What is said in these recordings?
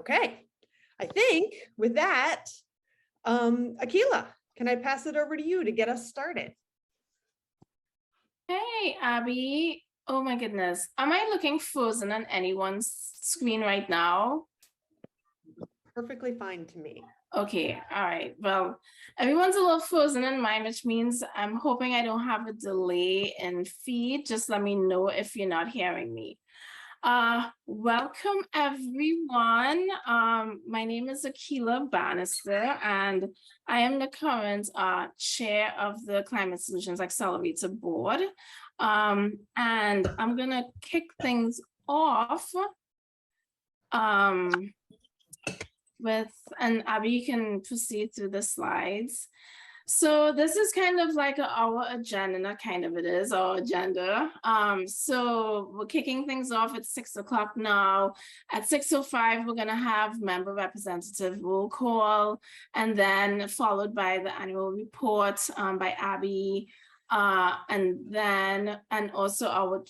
Okay, I think with that, Akila, can I pass it over to you to get us started? Hey, Abby. Oh my goodness. Am I looking frozen on anyone's screen right now? Perfectly fine to me. Okay, all right. Well, everyone's a little frozen in mine, which means I'm hoping I don't have a delay in feed. Just let me know if you're not hearing me. Welcome everyone. My name is Akila Bannister, and I am the current chair of the Climate Solutions Accelerator board. And I'm gonna kick things off and Abby, you can proceed through the slides. So this is kind of like our agenda, not kind of, it is our agenda. So we're kicking things off at 6 o'clock now. At 6:05, we're gonna have member representative roll call, and then followed by the annual report by Abby, and also our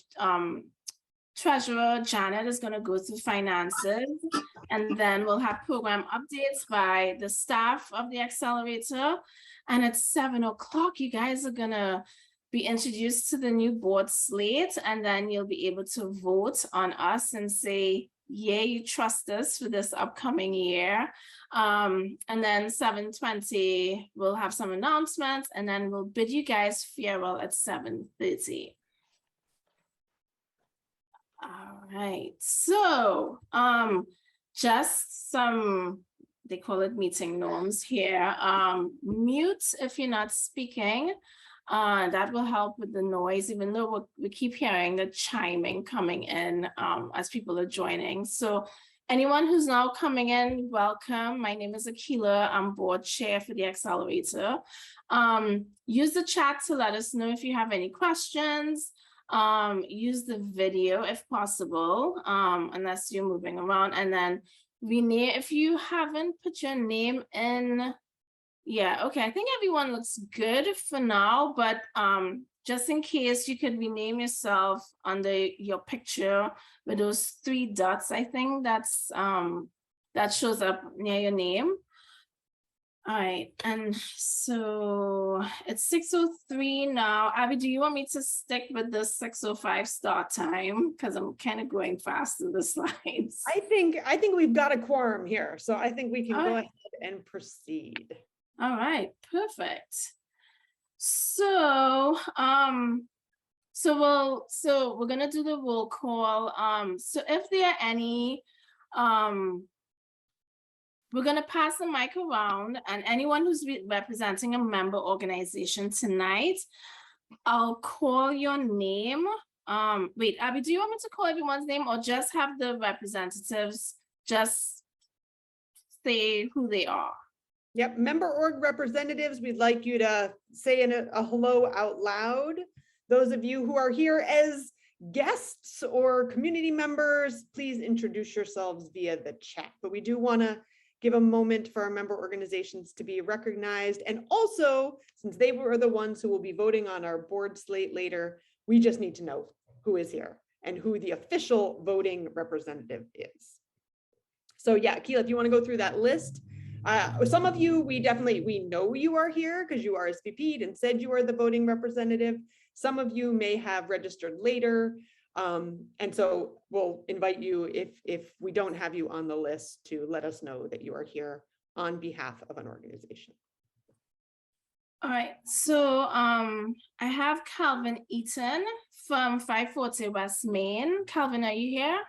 treasurer, Janet, is gonna go through finances, and then we'll have program updates by the staff of the accelerator. And at 7 o'clock, you guys are gonna be introduced to the new board slate, and then you'll be able to vote on us and say, yay, you trust us for this upcoming year. And then 7:20, we'll have some announcements, and then we'll bid you guys farewell at 7:30. All right, so just some, they call it meeting norms here. Mute if you're not speaking. That will help with the noise, even though we keep hearing the chiming coming in as people are joining. So anyone who's now coming in, welcome. My name is Akila. I'm board chair for the accelerator. Use the chat to let us know if you have any questions. Use the video if possible, unless you're moving around, and then rename if you haven't put your name in. Yeah, okay, I think everyone looks good for now, but just in case, you could rename yourself under your picture with those 3 dots. I think that's that shows up near your name. All right, and so it's 6:03 now. Abby, do you want me to stick with the 6:05 start time? Because I'm kind of going fast in the slides. I think we've got a quorum here, so I think we can go ahead and proceed. All right, perfect. So we're gonna do the roll call. So if there are any, we're going to pass the mic around, and anyone who's representing a member organization tonight, I'll call your name. Wait, Abby, do you want me to call everyone's name, or just have the representatives just say who they are? Yep, member org representatives, we'd like you to say a hello out loud. Those of you who are here as guests or community members, please introduce yourselves via the chat. But we do want to give a moment for our member organizations to be recognized. And also, since they were the ones who will be voting on our board slate later, we just need to know who is here and who the official voting representative is. So yeah, Akila, if you want to go through that list. Some of you, we know you are here because you RSVP'd and said you are the voting representative. Some of you may have registered later. And so we'll invite you, if we don't have you on the list, to let us know that you are here on behalf of an organization. All right, so I have Calvin Eaton from 540 West Main. Calvin, are you here?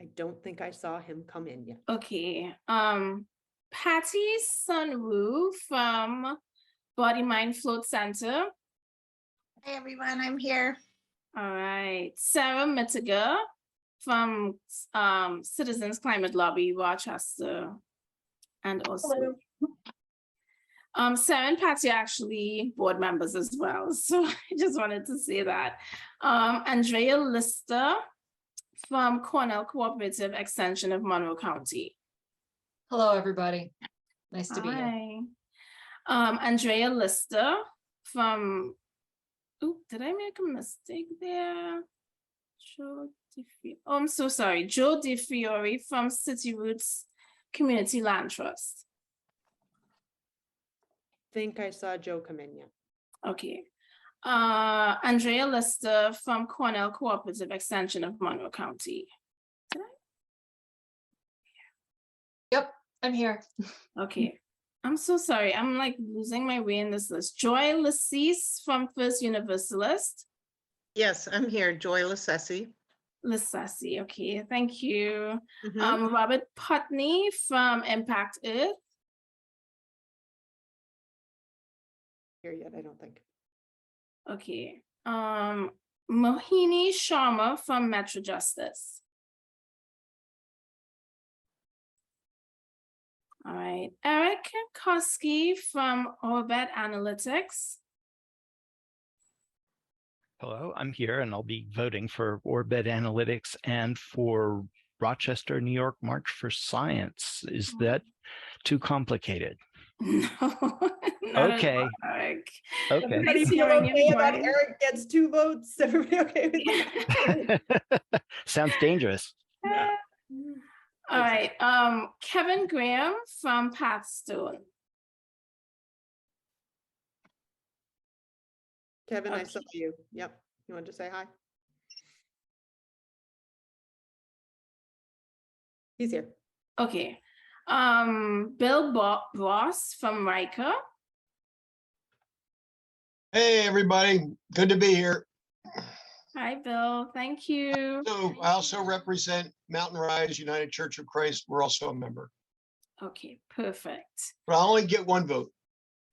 I don't think I saw him come in yet. Okay, Patty Sunwoo from Body Mind Float Center. Hey everyone, I'm here. All right, Sarah Mittiger from Citizens Climate Lobby, Rochester. And also, Sarah and Patty are actually board members as well. So I just wanted to say that. Andrea Lister from Cornell Cooperative Extension of Monroe County. Hello, everybody. Nice to be here. Andrea Lister from, did I make a mistake there? Oh, I'm so sorry. Joe DeFiore from City Roots Community Land Trust. Think I saw Joe come in yet. Okay. Andrea Lister from Cornell Cooperative Extension of Monroe County. Yep, I'm here. Okay. I'm so sorry. I'm like losing my way in this list. Joy Lassese from First Universalist. Yes, I'm here, Joy Lassesi. Lassese, okay, thank you. Mhm. Robert Putney from Impact Earth. Here yet, I don't think. Okay. Mohini Sharma from Metro Justice. All right. Eric Koski from Orbit Analytics. Hello, I'm here and I'll be voting for Orbit Analytics and for Rochester, New York March for Science. Is that too complicated? No, not at Okay. all, Eric. Okay. Everybody Nice feel hearing your okay about voice. Eric gets 2 votes? Everybody okay with that? Sounds dangerous. Yeah. All right. Kevin Graham from Pathstone. Kevin, I Okay. saw you. Yep. You want to say hi? He's here. Okay. Bill Ross from Riker. Hey, everybody. Good to be here. Hi, Bill. Thank you. So I also represent Mountain Rise United Church of Christ. We're also a member, Okay, perfect. but I only get 1 vote.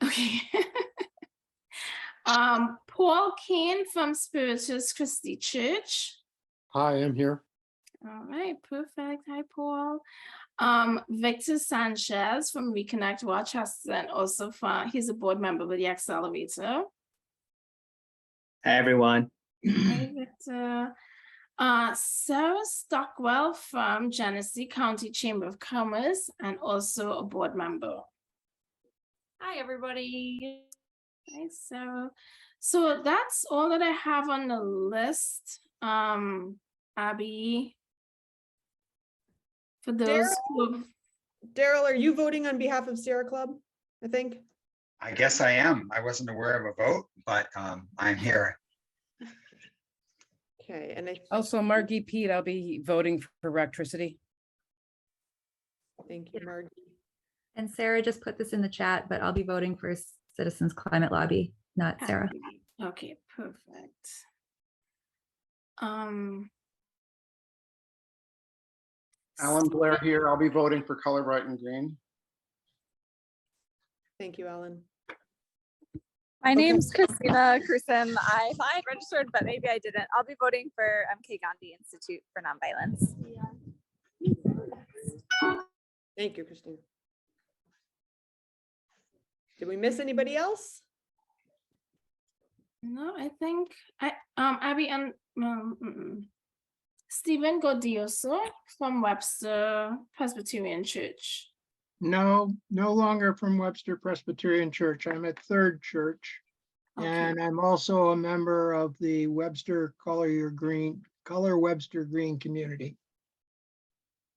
Okay. Paul Kane from Spiritus Christi Church. Hi, I'm here. All right, perfect. Hi, Paul. Victor Sanchez from Reconnect Rochester, and also he's a board member with the Accelerator. Hi, everyone. Hi, Victor. Sarah Stockwell from Genesee County Chamber of Commerce, and also a board member. Hi, everybody. Hi, Sarah. So that's all that I have on the list. Abby, for those who Daryl, are you voting on behalf of Sierra Club? I think. I guess I am. I wasn't aware of a vote, but I'm here. Okay, and Also, Margie Pete, I'll be voting for Rectricity. thank you, Margie. And Sarah just put this in the chat, but I'll be voting for Citizens Climate Lobby, not Sarah. Okay, perfect. Alan Blair here. I'll be voting for Color Bright and Green. Thank you, Ellen. My Okay. name's Christina Cruson. I thought I'd registered, but maybe I didn't. I'll be voting for MK Gandhi Institute for Nonviolence. Thank you, Christine. Did we miss anybody else? No, I think Abby and Stephen Godioso from Webster Presbyterian Church. No, no longer from Webster Presbyterian Church. I'm at Third Church. Okay. And I'm also a member of the Webster Color Webster Green community.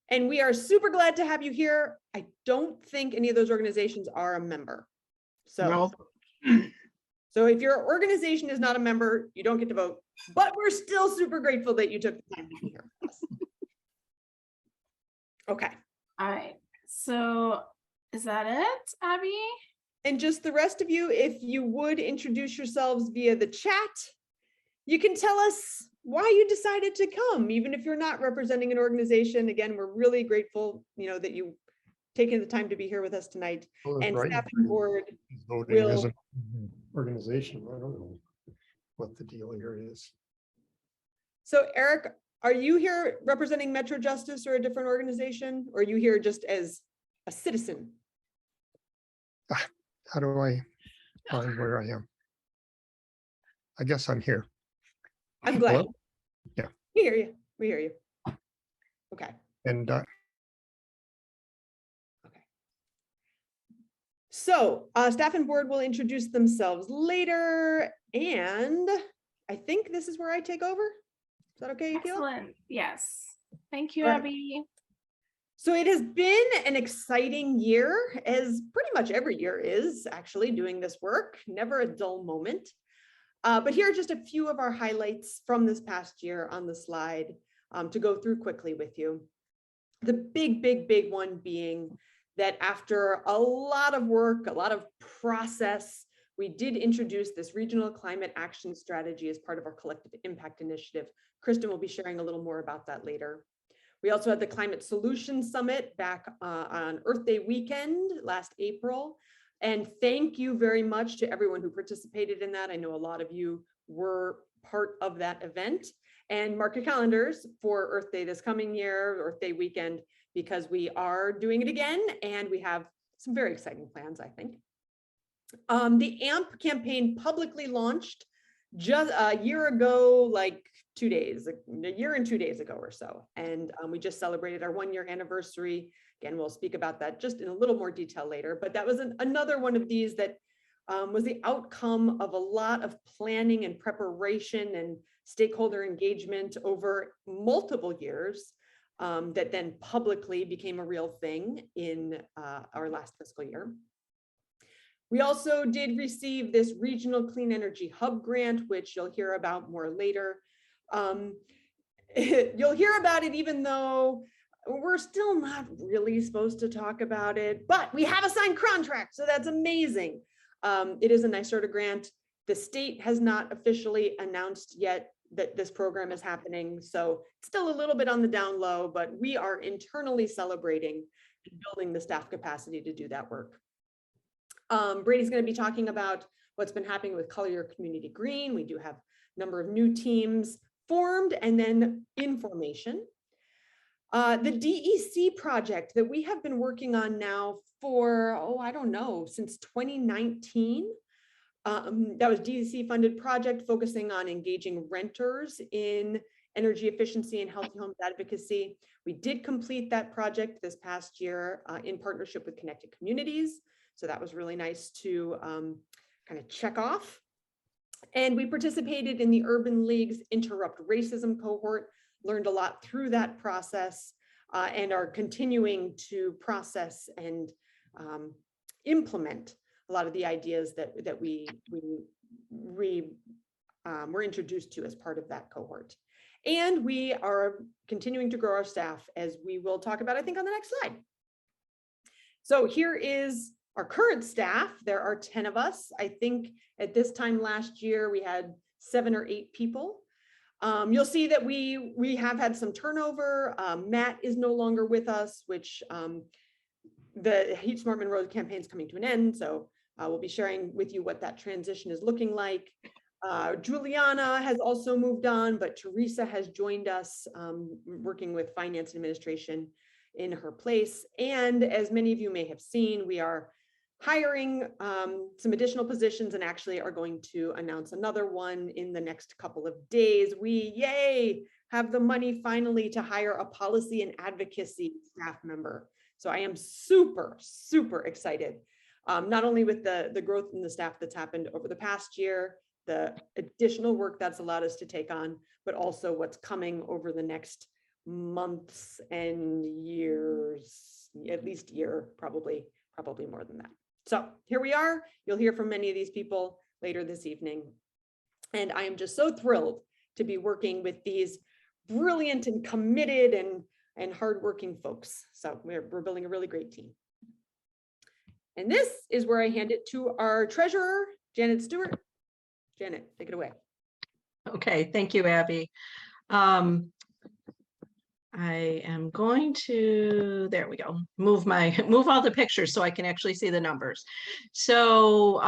And we are super glad to have you here. I don't think any of those organizations are a member. So, so if your organization is not a member, you don't get to vote, but we're still super grateful that you took the time to be here. Okay. All right. So is that it, Abby? And just the rest of you, if you would introduce yourselves via the chat, you can tell us why you decided to come, even if you're not representing an organization. Again, we're really grateful, that you taking the time to be here with us tonight. And staff and board Voting as an organization. I don't know what the deal here is. So Eric, are you here representing Metro Justice or a different organization? Or are you here just as a citizen? How do I find where I am? I guess I'm here. I'm glad. Hello? Yeah. We hear you. We hear you. Okay. And Okay. So staff and board will introduce themselves later. And I think this is where I take over. that okay, Akila? Excellent. Yes. Thank you, All right. Abby. So it has been an exciting year, as pretty much every year is actually doing this work, never a dull moment. But here are just a few of our highlights from this past year on the slide to go through quickly with you. The big one being that after a lot of work, a lot of process, we did introduce this regional climate action strategy as part of our collective impact initiative. Kristen will be sharing a little more about that later. We also had the Climate Solution Summit back on Earth Day weekend last April. And thank you very much to everyone who participated in that. I know a lot of you were part of that event. And mark your calendars for Earth Day this coming year, Earth Day weekend, because we are doing it again and we have some very exciting plans, I think. The AMP campaign publicly launched just a year ago, like 2 days, a year and 2 days ago or so. And we just celebrated our 1-year anniversary. Again, we'll speak about that just in a little more detail later, but that was another one of these that was the outcome of a lot of planning and preparation and stakeholder engagement over multiple years that then publicly became a real thing in our last fiscal year. We also did receive this Regional Clean Energy Hub grant, which you'll hear about more later. You'll hear about it even though we're still not really supposed to talk about it, but we have a signed contract, so that's amazing. It is a NYSERDA grant. The state has not officially announced yet that this program is happening, so it's still a little bit on the down low, but we are internally celebrating and building the staff capacity to do that work. Brady's going to be talking about what's been happening with Color Your Community Green. We do have a number of new teams formed and then in formation. The DEC project that we have been working on now for, I don't know, since 2019. That was DEC funded project focusing on engaging renters in energy efficiency and healthy homes advocacy. We did complete that project this past year in partnership with Connected Communities. So that was really nice to kind of check off. And we participated in the Urban League's Interrupt Racism cohort, learned a lot through that process, and are continuing to process and implement a lot of the ideas that we were introduced to as part of that cohort. And we are continuing to grow our staff, as we will talk about, I think, on the next slide. So here is our current staff. There are 10 of us. I think at this time last year, we had 7 or 8 people. You'll see that we have had some turnover. Matt is no longer with us, which the Heat Smart Monroe campaign is coming to an end. So we'll be sharing with you what that transition is looking like. Juliana has also moved on, but Teresa has joined us working with finance and administration in her place. And as many of you may have seen, we are hiring some additional positions and actually are going to announce another one in the next couple of days. We, yay, have the money finally to hire a policy and advocacy staff member. So I am super, super excited, not only with the growth in the staff that's happened over the past year, the additional work that's allowed us to take on, but also what's coming over the next months and years, at least year, probably more than that. So here we are. You'll hear from many of these people later this evening. And I am just so thrilled to be working with these brilliant and committed and hardworking folks. So we're building a really great team. And this is where I hand it to our treasurer, Janet Stewart. Janet, take it away. Okay, thank you, Abby. I am going to, there we go, move all the pictures so I can actually see the numbers. So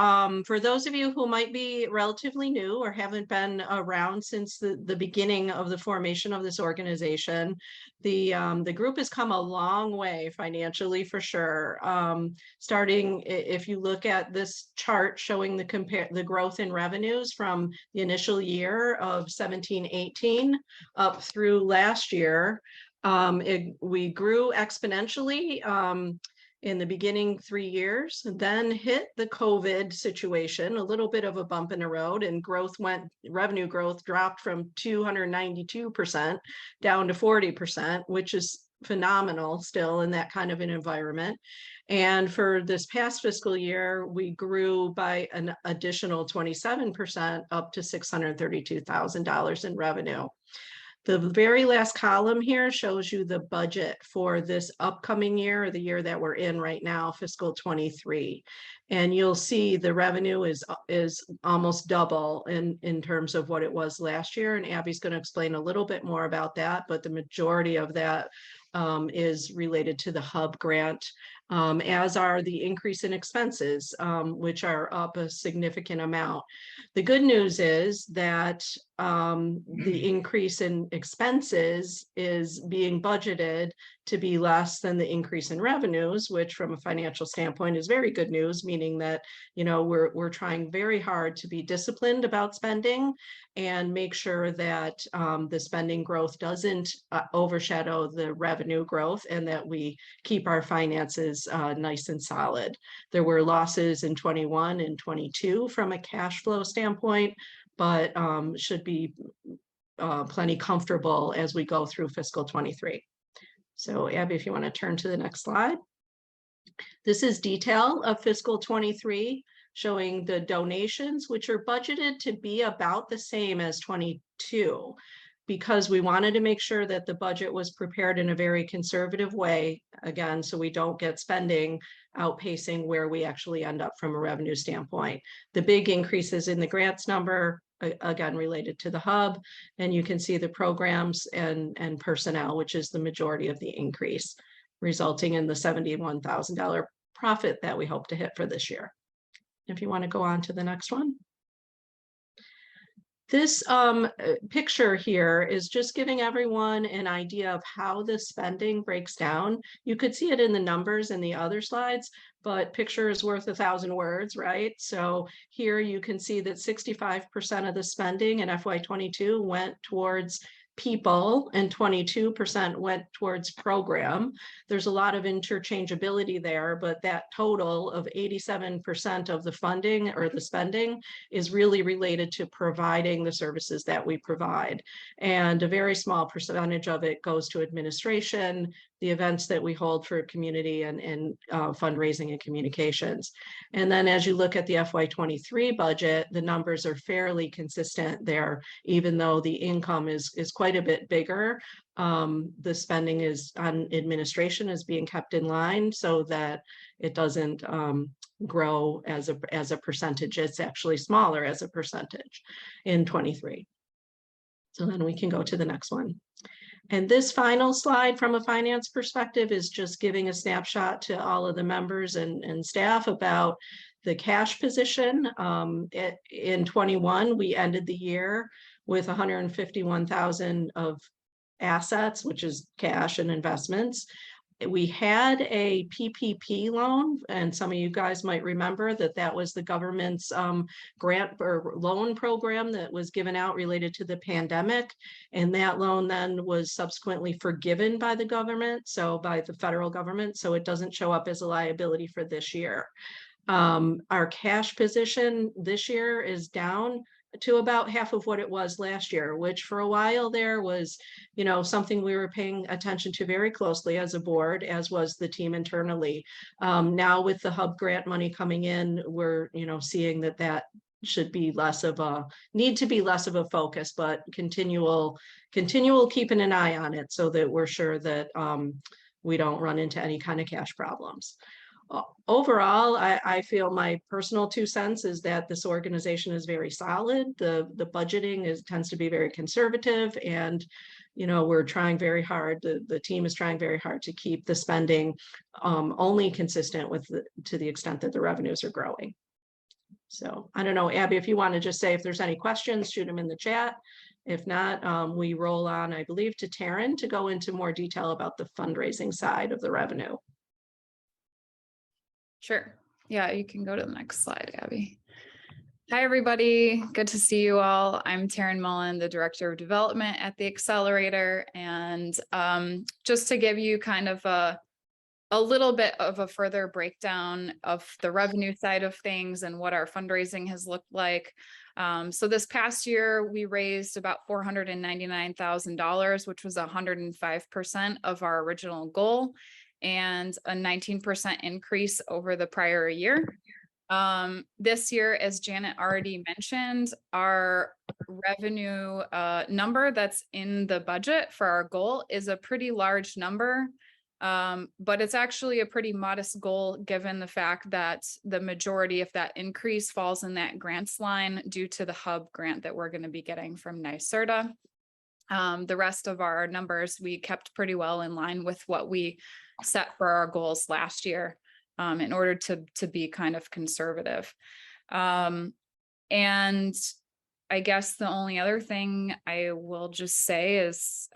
for those of you who might be relatively new or haven't been around since the beginning of the formation of this organization, the group has come a long way financially for sure. Starting, if you look at this chart showing the growth in revenues from the initial year of 17-18 up through last year, we grew exponentially. in the beginning 3 years, then hit the COVID situation, a little bit of a bump in the road, and revenue growth dropped from 292% down to 40%, which is phenomenal still in that kind of an environment. And for this past fiscal year, we grew by an additional 27% up to $632,000 in revenue. The very last column here shows you the budget for this upcoming year, or the year that we're in right now, fiscal 23. And you'll see the revenue is almost double in terms of what it was last year. And Abby's going to explain a little bit more about that, but the majority of that is related to the HUB grant, as are the increase in expenses, which are up a significant amount. The good news is that the increase in expenses is being budgeted to be less than the increase in revenues, which from a financial standpoint is very good news, meaning that, you know, we're trying very hard to be disciplined about spending and make sure that the spending growth doesn't overshadow the revenue growth, and that we keep our finances nice and solid. There were losses in 21 and 22 from a cash flow standpoint, but should be plenty comfortable as we go through fiscal 23. So Abby, if you want to turn to the next slide. This is detail of fiscal 23, showing the donations, which are budgeted to be about the same as 22, because we wanted to make sure that the budget was prepared in a very conservative way, again, so we don't get spending outpacing where we actually end up from a revenue standpoint. The big increases in the grants number, again, related to the HUB, and you can see the programs and personnel, which is the majority of the increase, resulting in the $71,000 profit that we hope to hit for this year. If you want to go on to the next one. This picture here is just giving everyone an idea of how the spending breaks down. You could see it in the numbers in the other slides, but picture is worth 1,000 words, right? So here you can see that 65% of the spending in FY22 went towards people and 22% went towards program. There's a lot of interchangeability there, but that total of 87% of the funding or the spending is really related to providing the services that we provide. And a very small percentage of it goes to administration, the events that we hold for community and fundraising and communications. And then as you look at the FY23 budget, the numbers are fairly consistent there, even though the income is quite a bit bigger. The spending is on administration is being kept in line so that it doesn't grow as a percentage. It's actually smaller as a percentage in 23. So then we can go to the next one. And this final slide from a finance perspective is just giving a snapshot to all of the members and staff about the cash position. In 21, we ended the year with 151,000 of assets, which is cash and investments. We had a PPP loan, and some of you guys might remember that was the government's grant or loan program that was given out related to the pandemic. And that loan then was subsequently forgiven by the government, so by the federal government, so it doesn't show up as a liability for this year. Our cash position this year is down to about half of what it was last year, which for a while there was, you know, something we were paying attention to very closely as a board, as was the team internally. Now with the HUB grant money coming in, we're, you know, seeing that should be less of a focus, but continual keeping an eye on it so that we're sure that we don't run into any kind of cash problems. Overall, I feel my personal 2 cents is that this organization is very solid. The budgeting tends to be very conservative, and you know, we're trying very hard. The team is trying very hard to keep the spending only consistent with to the extent that the revenues are growing. So I don't know, Abby, if you want to just say if there's any questions, shoot them in the chat. If not, we roll on, I believe, to Taryn to go into more detail about the fundraising side of the revenue. Sure. Yeah, you can go to the next slide, Abby. Hi, everybody. Good to see you all. I'm Taryn Mullen, the Director of Development at the Accelerator. And just to give you kind of a a little bit of a further breakdown of the revenue side of things and what our fundraising has looked like. So this past year, we raised about $499,000, which was 105% of our original goal and a 19% increase over the prior year. This year, as Janet already mentioned, our revenue number that's in the budget for our goal is a pretty large number. But it's actually a pretty modest goal given the fact that the majority of that increase falls in that grants line due to the hub grant that we're going to be getting from NYSERDA. The rest of our numbers, we kept pretty well in line with what we set for our goals last year in order to be kind of conservative. And I guess the only other thing I will just say is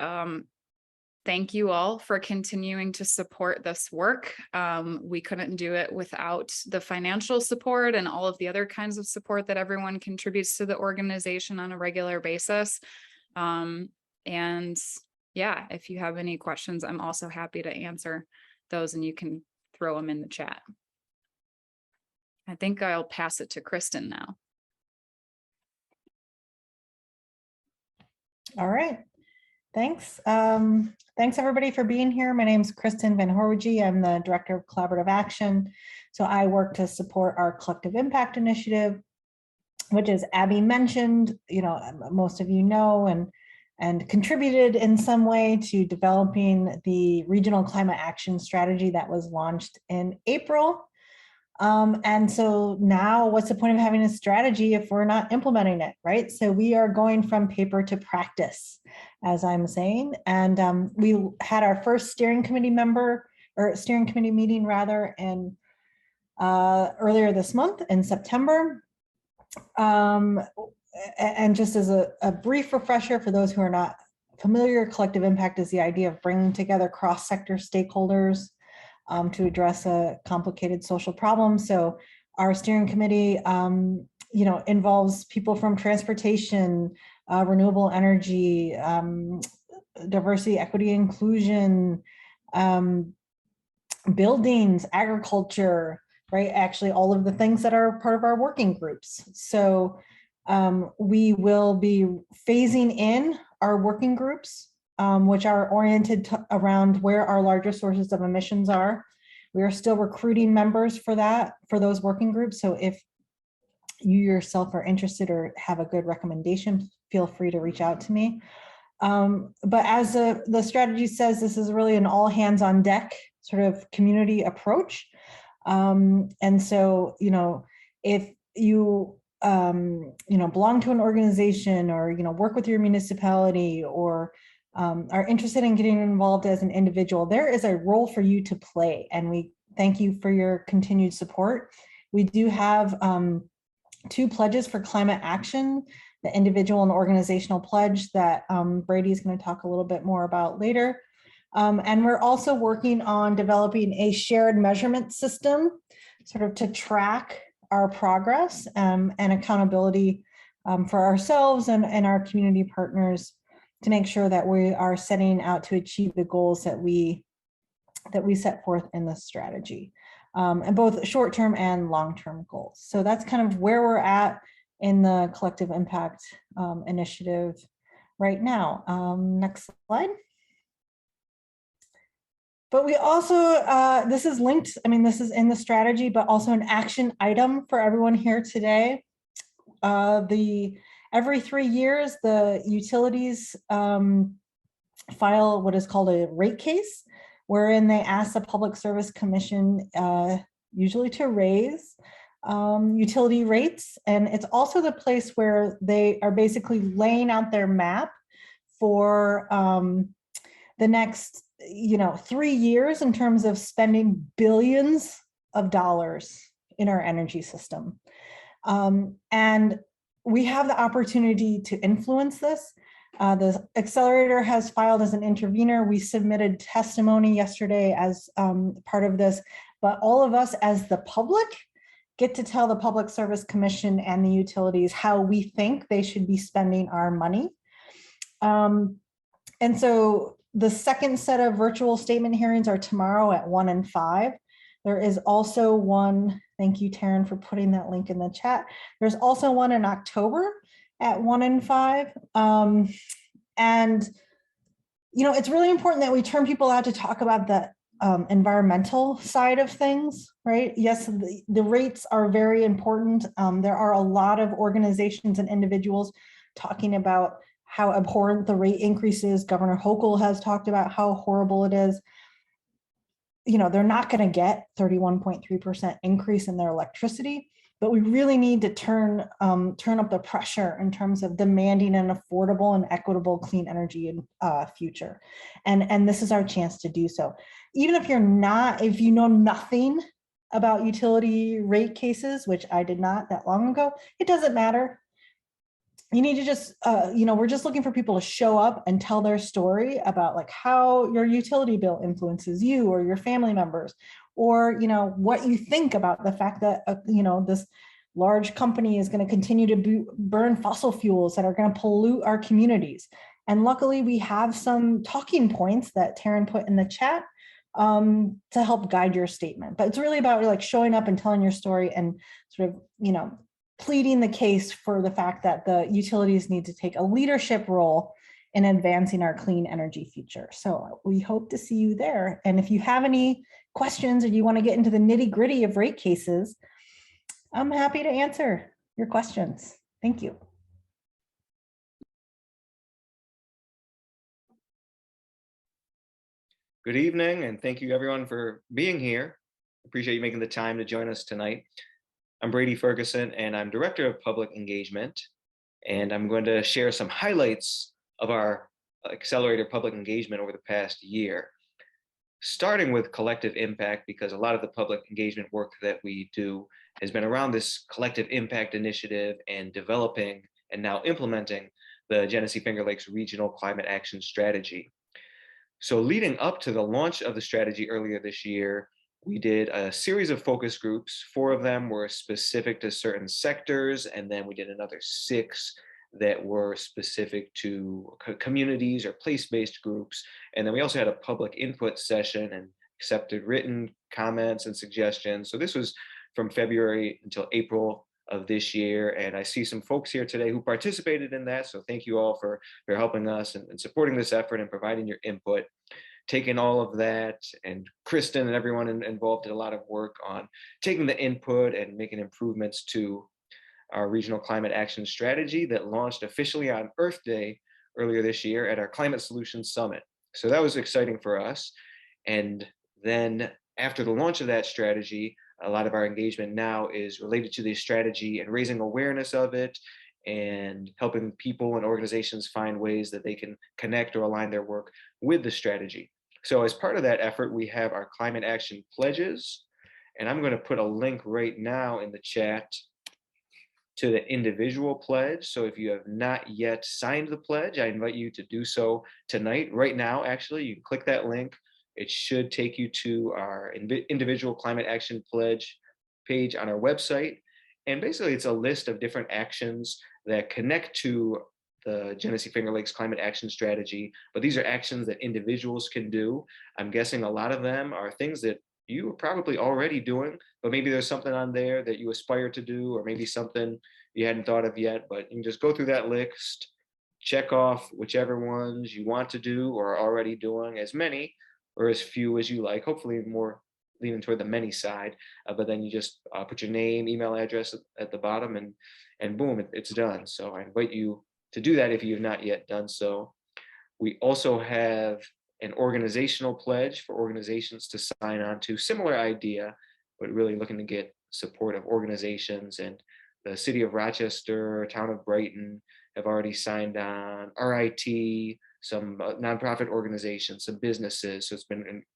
thank you all for continuing to support this work. We couldn't do it without the financial support and all of the other kinds of support that everyone contributes to the organization on a regular basis. And yeah, if you have any questions, I'm also happy to answer those and you can throw them in the chat. I think I'll pass it to Kristen now. All right. Thanks. Thanks everybody for being here. My name is Kristen Van Horwege. I'm the Director of Collaborative Action. So I work to support our Collective Impact Initiative, which, as Abby mentioned, most of you know and contributed in some way to developing the Regional Climate Action Strategy that was launched in April. And so now what's the point of having a strategy if we're not implementing it, right? So we are going from paper to practice, as I'm saying. And we had our first steering committee meeting rather in earlier this month in September. And just as a brief refresher for those who are not familiar, collective impact is the idea of bringing together cross-sector stakeholders to address a complicated social problem. So our steering committee, involves people from transportation, renewable energy, diversity, equity, inclusion, buildings, agriculture, right? Actually, all of the things that are part of our working groups. So we will be phasing in our working groups, which are oriented around where our largest sources of emissions are. We are still recruiting members for those working groups. So if you yourself are interested or have a good recommendation, feel free to reach out to me. But as the strategy says, this is really an all hands on deck sort of community approach. And so, if you belong to an organization or, work with your municipality or are interested in getting involved as an individual, there is a role for you to play. And we thank you for your continued support. We do have 2 pledges for climate action, the individual and organizational pledge that Brady is going to talk a little bit more about later. And we're also working on developing a shared measurement system sort of to track our progress and accountability for ourselves and our community partners to make sure that we are setting out to achieve the goals that we set forth in the strategy, and both short-term and long-term goals. So that's kind of where we're at in the Collective Impact Initiative right now. Next slide. But we also, this is linked, this is in the strategy, but also an action item for everyone here today. Every 3 years, the utilities file what is called a rate case, wherein they ask the Public Service Commission usually to raise utility rates. And it's also the place where they are basically laying out their map for the next 3 years in terms of spending billions of dollars in our energy system. And we have the opportunity to influence this. The accelerator has filed as an intervener. We submitted testimony yesterday as part of this, but all of us as the public get to tell the Public Service Commission and the utilities how we think they should be spending our money. And so the second set of virtual statement hearings are tomorrow at 1 and 5. There is also one, thank you, Taryn, for putting that link in the chat. There's also one in October at 1 and 5. And, you know, it's really important that we turn people out to talk about the environmental side of things, right? Yes, the rates are very important. There are a lot of organizations and individuals talking about how abhorrent the rate increase is. Governor Hochul has talked about how horrible it is. You know, they're not going to get 31.3% increase in their electricity, but we really need to turn up the pressure in terms of demanding an affordable and equitable clean energy future. And this is our chance to do so. Even if if you know nothing about utility rate cases, which I did not that long ago, it doesn't matter. You need to just, you know, we're just looking for people to show up and tell their story about like how your utility bill influences you or your family members, or, you know, what you think about the fact that, you know, this large company is going to continue to burn fossil fuels that are going to pollute our communities. And luckily we have some talking points that Taryn put in the chat to help guide your statement. But it's really about like showing up and telling your story and sort of, you know, pleading the case for the fact that the utilities need to take a leadership role in advancing our clean energy future. So we hope to see you there. And if you have any questions or you want to get into the nitty-gritty of rate cases, I'm happy to answer your questions. Thank you. Good evening, and thank you everyone for being here. Appreciate you making the time to join us tonight. I'm Brady Ferguson, and I'm Director of Public Engagement, and I'm going to share some highlights of our Accelerator public engagement over the past year, starting with collective impact, because a lot of the public engagement work that we do has been around this collective impact initiative and developing and now implementing the Genesee Finger Lakes Regional Climate Action Strategy. So leading up to the launch of the strategy earlier this year, we did a series of focus groups. 4 of them were specific to certain sectors, and then we did another 6 that were specific to communities or place-based groups. And then we also had a public input session and accepted written comments and suggestions. So this was from February until April of this year. And I see some folks here today who participated in that. So thank you all for helping us and supporting this effort and providing your input. Taking all of that, and Kristen and everyone involved did a lot of work on taking the input and making improvements to our regional climate action strategy that launched officially on Earth Day earlier this year at our Climate Solution Summit. So that was exciting for us. And then after the launch of that strategy, a lot of our engagement now is related to the strategy and raising awareness of it and helping people and organizations find ways that they can connect or align their work with the strategy. So as part of that effort, we have our climate action pledges, and I'm going to put a link right now in the chat to the individual pledge. So if you have not yet signed the pledge, I invite you to do so tonight, right now, actually. You can click that link. It should take you to our individual climate action pledge page on our website. And basically it's a list of different actions that connect to the Genesee Finger Lakes Climate Action Strategy, but these are actions that individuals can do. I'm guessing a lot of them are things that you are probably already doing, but maybe there's something on there that you aspire to do, or maybe something you hadn't thought of yet, but you can just go through that list, check off whichever ones you want to do or are already doing, as many or as few as you like, hopefully more leaning toward the many side, but then you just put your name, email address at the bottom, and boom, it's done. So I invite you to do that if you have not yet done so. We also have an organizational pledge for organizations to sign on to. Similar idea, but really looking to get support of organizations. And the City of Rochester, Town of Brighton have already signed on, RIT, some nonprofit organizations, some businesses. So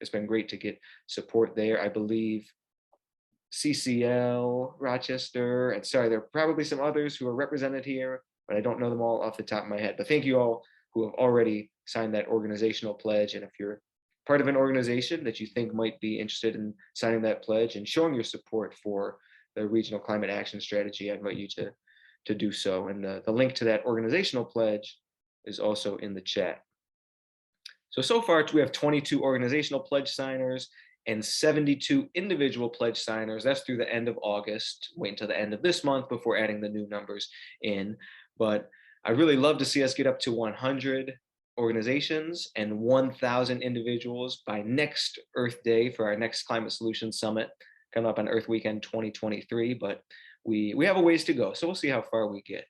it's been great to get support there. I believe CCL, Rochester, and sorry, there are probably some others who are represented here, but I don't know them all off the top of my head. But thank you all who have already signed that organizational pledge. And if you're part of an organization that you think might be interested in signing that pledge and showing your support for the Regional Climate Action Strategy, I invite you to do so. And the link to that organizational pledge is also in the chat. So far we have 22 organizational pledge signers and 72 individual pledge signers. That's through the end of August. Wait until the end of this month before adding the new numbers in. But I really love to see us get up to 100 organizations and 1,000 individuals by next Earth Day for our next Climate Solution Summit coming up on Earth Weekend 2023. But we have a ways to go, so we'll see how far we get.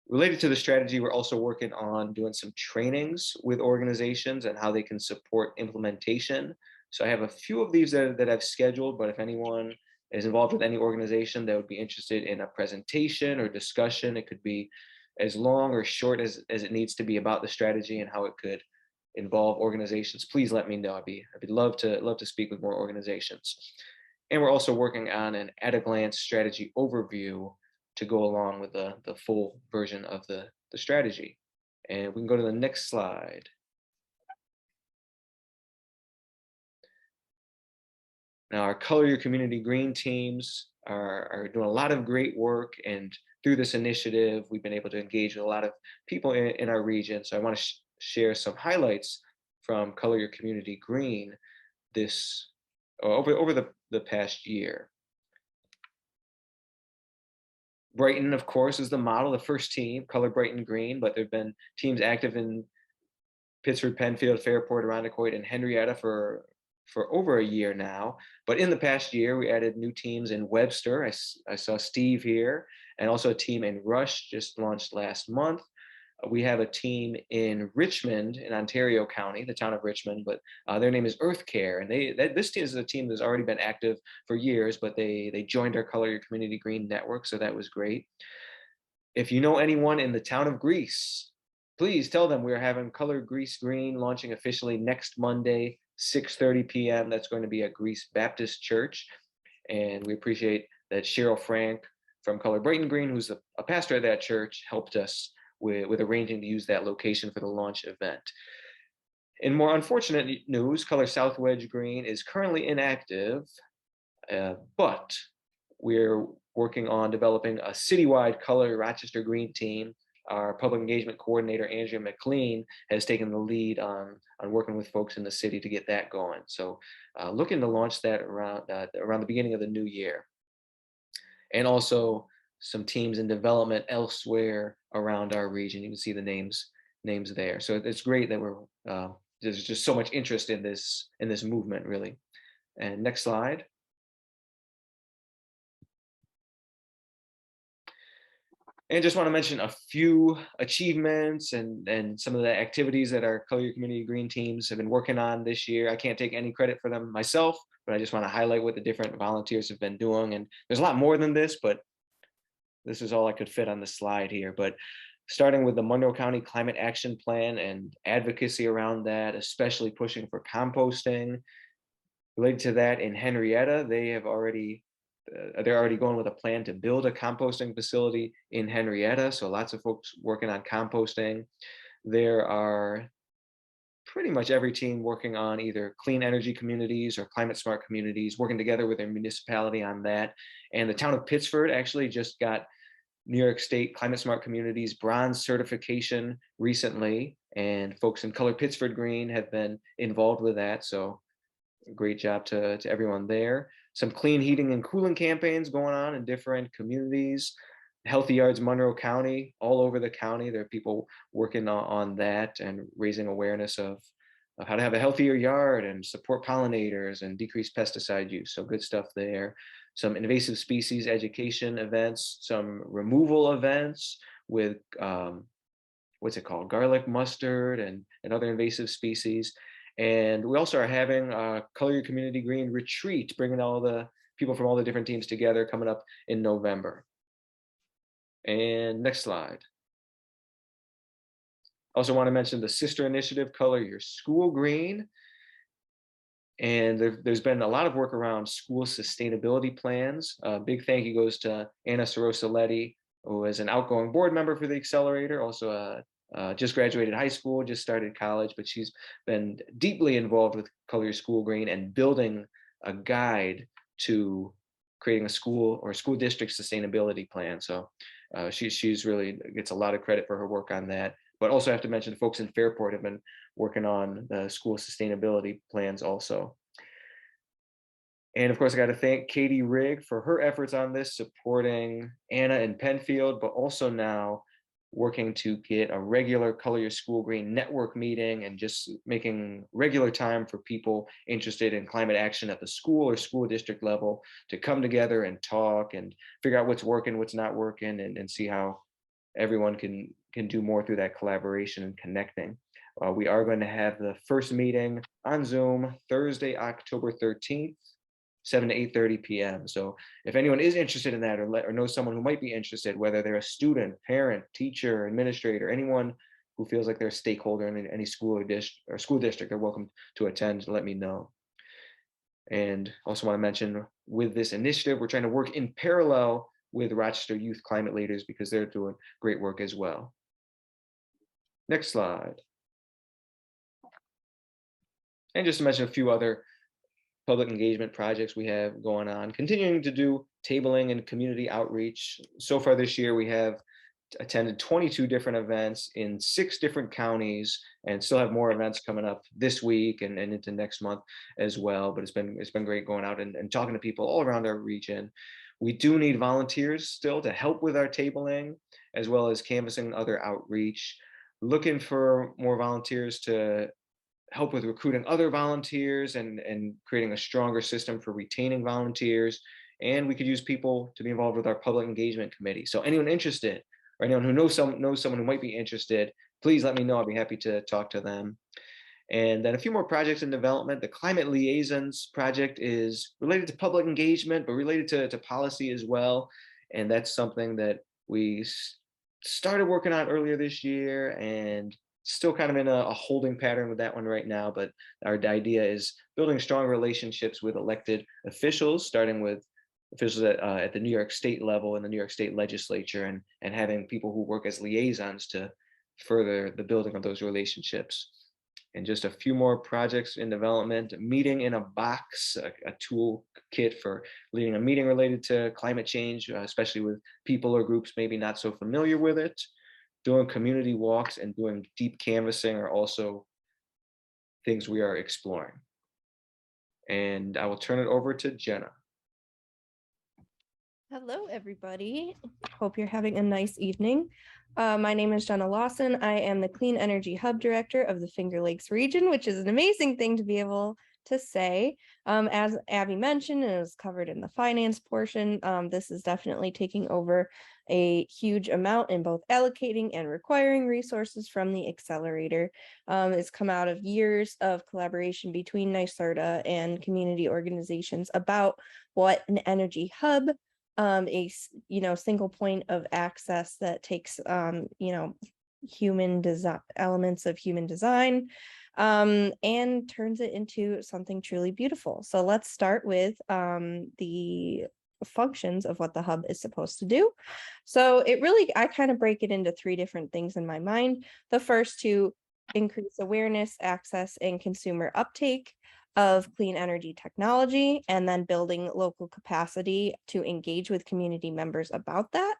Related to the strategy, we're also working on doing some trainings with organizations and how they can support implementation. So I have a few of these that I've scheduled, but if anyone is involved with any organization that would be interested in a presentation or discussion, it could be as long or short as it needs to be about the strategy and how it could involve organizations, please let me know. I'd love to speak with more organizations. And we're also working on an at-a-glance strategy overview to go along with the full version of the strategy. And we can go to the next slide. Now, our Color Your Community Green teams are doing a lot of great work, and through this initiative, we've been able to engage with a lot of people in our region. So I want to share some highlights from Color Your Community Green over the past year. Brighton, of course, is the model, the first team, Color Brighton Green, but there've been teams active in Pittsford, Penfield, Fairport, Irondequoit, and Henrietta for over a year now. But in the past year, we added new teams in Webster. I saw Steve here, and also a team in Rush just launched last month. We have a team in Richmond in Ontario County, the town of Richmond, but their name is Earth Care. And this team is a team that's already been active for years, but they joined our Color Your Community Green network, so that was great. If you know anyone in the town of Greece, please tell them we're having Color Greece Green launching officially next Monday, 6:30 p.m. That's going to be at Greece Baptist Church. And we appreciate that Cheryl Frank from Color Brighton Green, who's a pastor at that church, helped us with arranging to use that location for the launch event. In more unfortunate news, Color South Wedge Green is currently inactive, but we're working on developing a citywide Color Rochester Green team. Our public engagement coordinator, Andrea McLean, has taken the lead on working with folks in the city to get that going. So looking to launch that around the beginning of the new year. And also some teams in development elsewhere around our region. You can see the names there. So it's great that there's just so much interest in this movement, really. And next slide. And just want to mention a few achievements and some of the activities that our Color Your Community Green teams have been working on this year. I can't take any credit for them myself, but I just want to highlight what the different volunteers have been doing. And there's a lot more than this, but this is all I could fit on the slide here. But starting with the Monroe County Climate Action Plan and advocacy around that, especially pushing for composting. Related to that, in Henrietta, they're already going with a plan to build a composting facility in Henrietta. So lots of folks working on composting. There are pretty much every team working on either clean energy communities or climate smart communities, working together with their municipality on that. And the town of Pittsford actually just got New York State Climate Smart Communities bronze certification recently, and folks in Color Pittsford Green have been involved with that. So great job to everyone there. Some clean heating and cooling campaigns going on in different communities. Healthy Yards Monroe County, all over the county, there are people working on that and raising awareness of how to have a healthier yard and support pollinators and decrease pesticide use. So good stuff there. Some invasive species education events, some removal events with what's it called? Garlic mustard and other invasive species. And we also are having a Color Your Community Green retreat, bringing all the people from all the different teams together coming up in November. And next slide. Also want to mention the sister initiative, Color Your School Green. And there's been a lot of work around school sustainability plans. A big thank you goes to Anna Sorosaletti, who is an outgoing board member for the Accelerator, also just graduated high school, just started college, but she's been deeply involved with Color Your School Green and building a guide to creating a school or school district sustainability plan. So she's really gets a lot of credit for her work on that. But also have to mention the folks in Fairport have been working on the school sustainability plans also. And of course, I got to thank Katie Rigg for her efforts on this, supporting Anna in Penfield, but also now working to get a regular Color Your School Green network meeting and just making regular time for people interested in climate action at the school or school district level to come together and talk and figure out what's working, what's not working, and see how everyone can do more through that collaboration and connecting. We are going to have the first meeting on Zoom Thursday, October 13th. 7 to 8:30 p.m. So if anyone is interested in that or knows someone who might be interested, whether they're a student, parent, teacher, administrator, anyone who feels like they're a stakeholder in any school or school district, are welcome to attend. Let me know. And also want to mention, with this initiative, we're trying to work in parallel with Rochester Youth Climate Leaders because they're doing great work as well. Next slide. And just to mention a few other public engagement projects we have going on, continuing to do tabling and community outreach. So far this year, we have attended 22 different events in 6 different counties, and still have more events coming up this week and into next month as well. But it's been great going out and talking to people all around our region. We do need volunteers still to help with our tabling, as well as canvassing other outreach. Looking for more volunteers to help with recruiting other volunteers and creating a stronger system for retaining volunteers. And we could use people to be involved with our public engagement committee. So anyone interested or anyone who knows someone who might be interested, please let me know. I'd be happy to talk to them. And then a few more projects in development. The Climate Liaisons project is related to public engagement, but related to policy as well. And that's something that we started working on earlier this year, and still kind of in a holding pattern with that one right now. But our idea is building strong relationships with elected officials, starting with officials at the New York State level and the New York State legislature, and having people who work as liaisons to further the building of those relationships. And just a few more projects in development: a meeting in a box, a tool kit for leading a meeting related to climate change, especially with people or groups maybe not so familiar with it. Doing community walks and doing deep canvassing are also things we are exploring. And I will turn it over to Jenna. Hello, everybody. Hope you're having a nice evening. My name is Jenna Lawson. I am the Clean Energy Hub Director of the Finger Lakes region, which is an amazing thing to be able to say. As Abby mentioned, and it was covered in the finance portion, this is definitely taking over a huge amount in both allocating and requiring resources from the accelerator. It's come out of years of collaboration between NYSERDA and community organizations about what an energy hub, a single point of access that takes human design, elements of human design, and turns it into something truly beautiful. So let's start with the functions of what the hub is supposed to do. So I kind of break it into 3 different things in my mind. The first, to increase awareness, access, and consumer uptake of clean energy technology, and then building local capacity to engage with community members about that.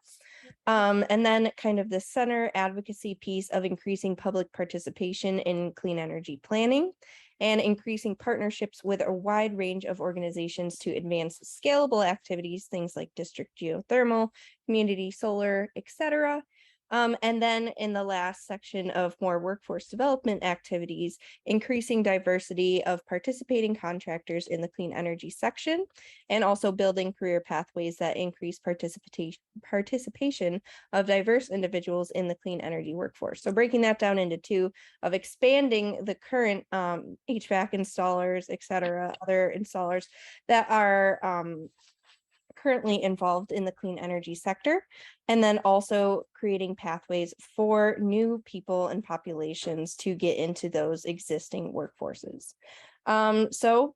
And then kind of the center advocacy piece of increasing public participation in clean energy planning and increasing partnerships with a wide range of organizations to advance scalable activities, things like district geothermal, community solar, etc. And then in the last section of more workforce development activities, increasing diversity of participating contractors in the clean energy section, and also building career pathways that increase participation of diverse individuals in the clean energy workforce. So breaking that down into 2, of expanding the current HVAC installers, etc., other installers that are currently involved in the clean energy sector, and then also creating pathways for new people and populations to get into those existing workforces. So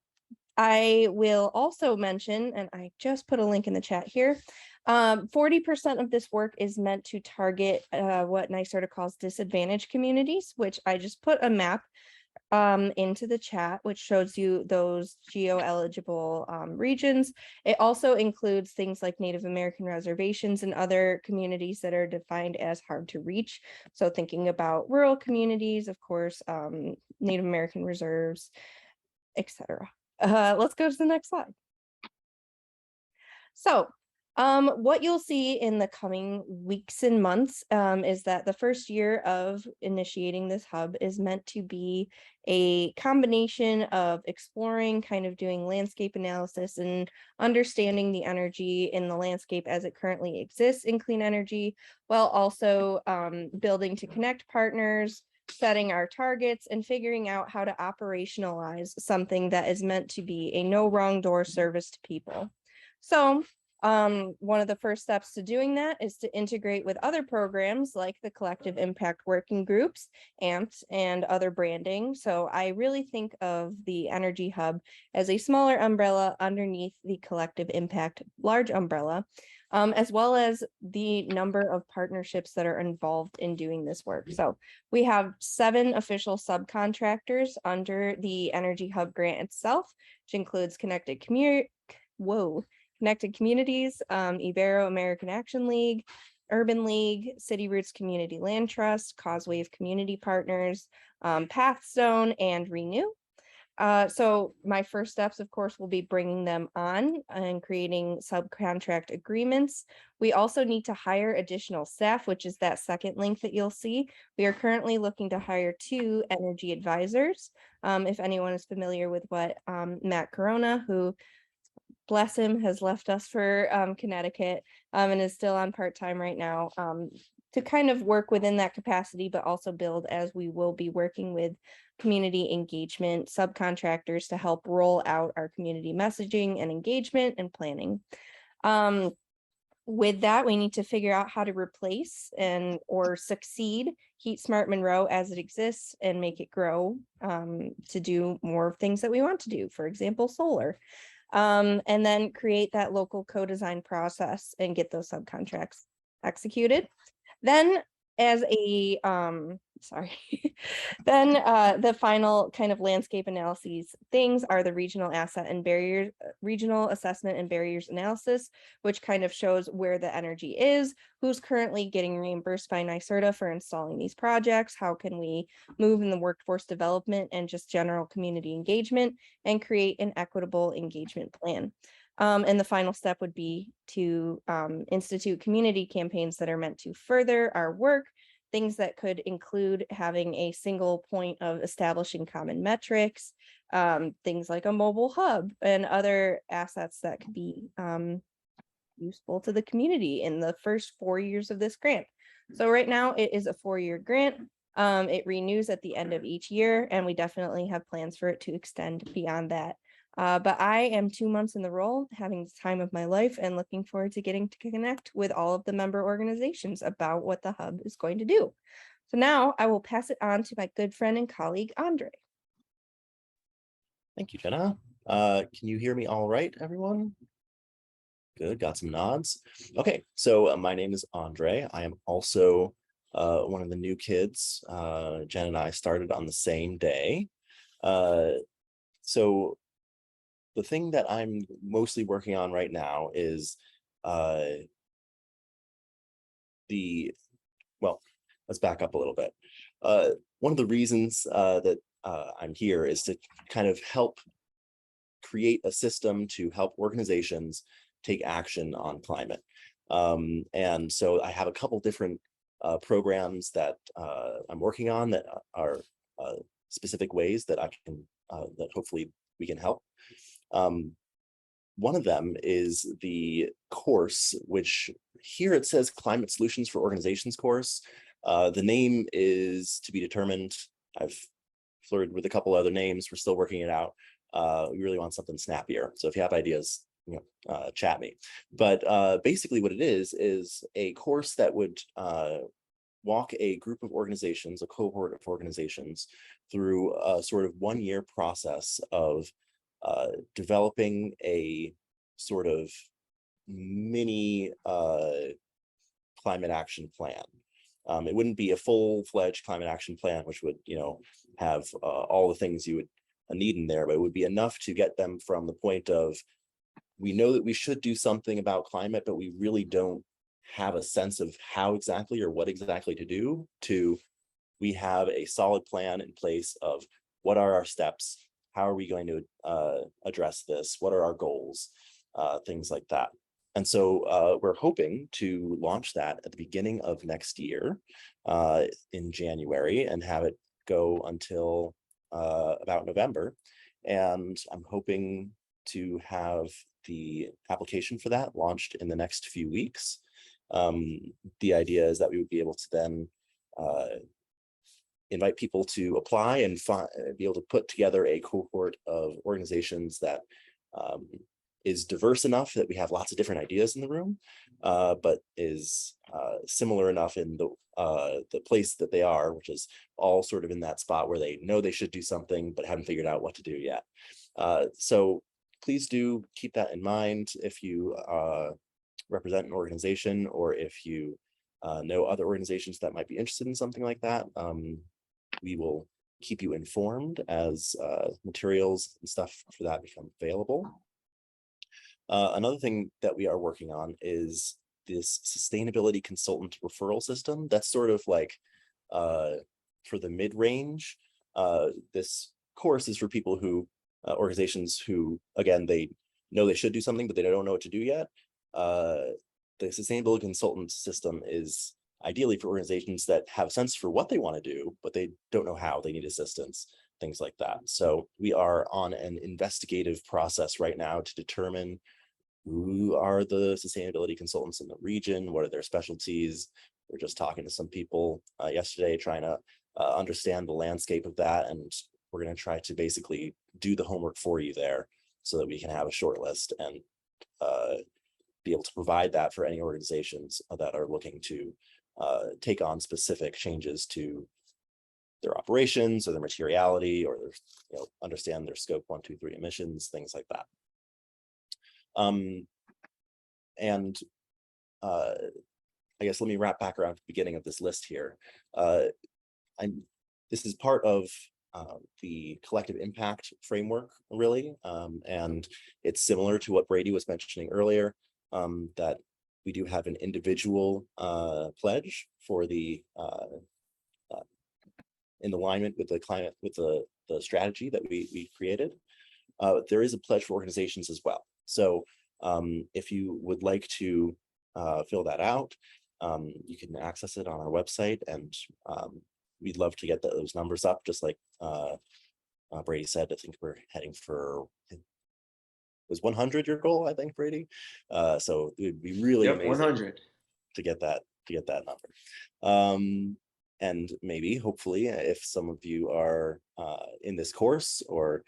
I will also mention, and I just put a link in the chat here, 40% of this work is meant to target what NYSERDA calls disadvantaged communities, which I just put a map into the chat, which shows you those geo-eligible regions. It also includes things like Native American reservations and other communities that are defined as hard to reach. So thinking about rural communities, of course, Native American reserves, etc. Let's go to the next slide. So what you'll see in the coming weeks and months is that the first year of initiating this hub is meant to be a combination of exploring, kind of doing landscape analysis and understanding the energy in the landscape as it currently exists in clean energy, while also building to connect partners, setting our targets, and figuring out how to operationalize something that is meant to be a no wrong door service to people. So one of the first steps to doing that is to integrate with other programs like the Collective Impact Working Groups, AMPS, and other branding. So I really think of the Energy Hub as a smaller umbrella underneath the Collective Impact large umbrella, as well as the number of partnerships that are involved in doing this work. So we have 7 official subcontractors under the Energy Hub grant itself, which includes Connected Communities, Ibero American Action League, Urban League, City Roots Community Land Trust, Causeway of Community Partners, Pathstone, and Renew. So my first steps, of course, will be bringing them on and creating subcontract agreements. We also need to hire additional staff, which is that second link that you'll see. We are currently looking to hire 2 energy advisors. If anyone is familiar with what Matt Corona, who bless him, has left us for Connecticut and is still on part-time right now, to kind of work within that capacity, but also build, as we will be working with community engagement subcontractors to help roll out our community messaging and engagement and planning. With that, we need to figure out how to replace or succeed Heat Smart Monroe as it exists and make it grow to do more things that we want to do, for example, solar. And then create that local co-design process and get those subcontracts executed. Then as a, then the final kind of landscape analyses things are the regional asset and barriers, regional assessment and barriers analysis, which kind of shows where the energy is, who's currently getting reimbursed by NYSERDA for installing these projects, how can we move in the workforce development and just general community engagement and create an equitable engagement plan. And the final step would be to institute community campaigns that are meant to further our work, things that could include having a single point of establishing common metrics, things like a mobile hub and other assets that could be useful to the community in the first 4 years of this grant. So right now it is a 4-year grant. It renews at the end of each year, and we definitely have plans for it to extend beyond that. But I am 2 months in the role, having the time of my life, and looking forward to getting to connect with all of the member organizations about what the hub is going to do. So now I will pass it on to my good friend and colleague, Andre. Thank you, Jenna. Can you hear me all right, everyone? Good, got some nods. Okay, so my name is Andre. I am also one of the new kids. Jen and I started on the same day. So the thing that I'm mostly working on right now is well, let's back up a little bit. One of the reasons that I'm here is to kind of help create a system to help organizations take action on climate. And so I have a couple different programs that I'm working on that are specific ways that I can, that hopefully we can help. One of them is the course, which here it says Climate Solutions for Organizations course. The name is to be determined. I've flirted with a couple other names. We're still working it out. We really want something snappier. So if you have ideas, chat me. But basically what it is a course that would walk a group of organizations, a cohort of organizations, through a sort of 1-year process of developing a sort of mini climate action plan. It wouldn't be a full-fledged climate action plan, which would, have all the things you would need in there, but it would be enough to get them from the point of, we know that we should do something about climate, but we really don't have a sense of how exactly or what exactly to do, to we have a solid plan in place of what are our steps, how are we going to address this, what are our goals, things like that. And so we're hoping to launch that at the beginning of next year in January and have it go until about November. And I'm hoping to have the application for that launched in the next few weeks. The idea is that we would be able to then invite people to apply and be able to put together a cohort of organizations that is diverse enough that we have lots of different ideas in the room, but is similar enough in the place that they are, which is all sort of in that spot where they know they should do something, but haven't figured out what to do yet. So please do keep that in mind if you represent an organization, or if you know other organizations that might be interested in something like that. We will keep you informed as materials and stuff for that become available. Another thing that we are working on is this sustainability consultant referral system. That's sort of like for the mid-range. This course is for people who, organizations who, again, they know they should do something, but they don't know what to do yet. The sustainability consultant system is ideally for organizations that have a sense for what they want to do, but they don't know how, they need assistance, things like that. So we are on an investigative process right now to determine who are the sustainability consultants in the region, what are their specialties. We're just talking to some people yesterday trying to understand the landscape of that, and we're going to try to basically do the homework for you there so that we can have a short list and be able to provide that for any organizations that are looking to take on specific changes to their operations or their materiality, or their, understand their scope 1, 2, 3 emissions, things like that. And I guess let me wrap back around to the beginning of this list here. This is part of the collective impact framework, really, and it's similar to what Brady was mentioning earlier, that we do have an individual pledge for the in alignment with the climate, with the strategy that we created. There is a pledge for organizations as well. So if you would like to fill that out, you can access it on our website, and we'd love to get those numbers up, just like Brady said. I think we're heading for, was 100 your goal, I think, Brady? So it would be really amazing 100 to get that number. And maybe, hopefully, if some of you are in this course or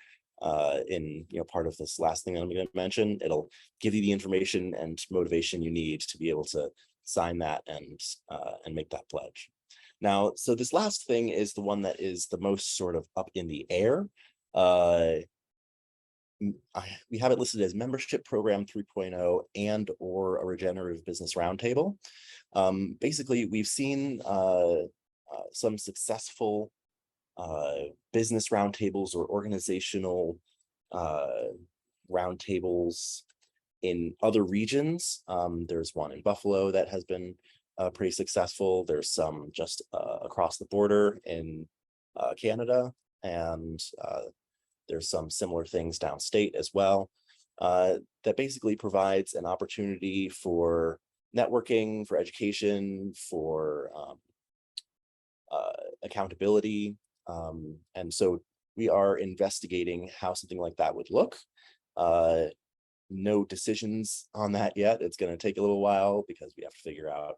in part of this last thing I'm going to mention, it'll give you the information and motivation you need to be able to sign that and make that pledge. Now, so this last thing is the one that is the most sort of up in the air. We have it listed as Membership Program 3.0 and or a Regenerative Business Roundtable. Basically, we've seen some successful business roundtables or organizational roundtables in other regions. There's one in Buffalo that has been pretty successful. There's some just across the border in Canada, and there's some similar things downstate as well, that basically provides an opportunity for networking, for education, for accountability. And so we are investigating how something like that would look. No decisions on that yet. It's going to take a little while because we have to figure out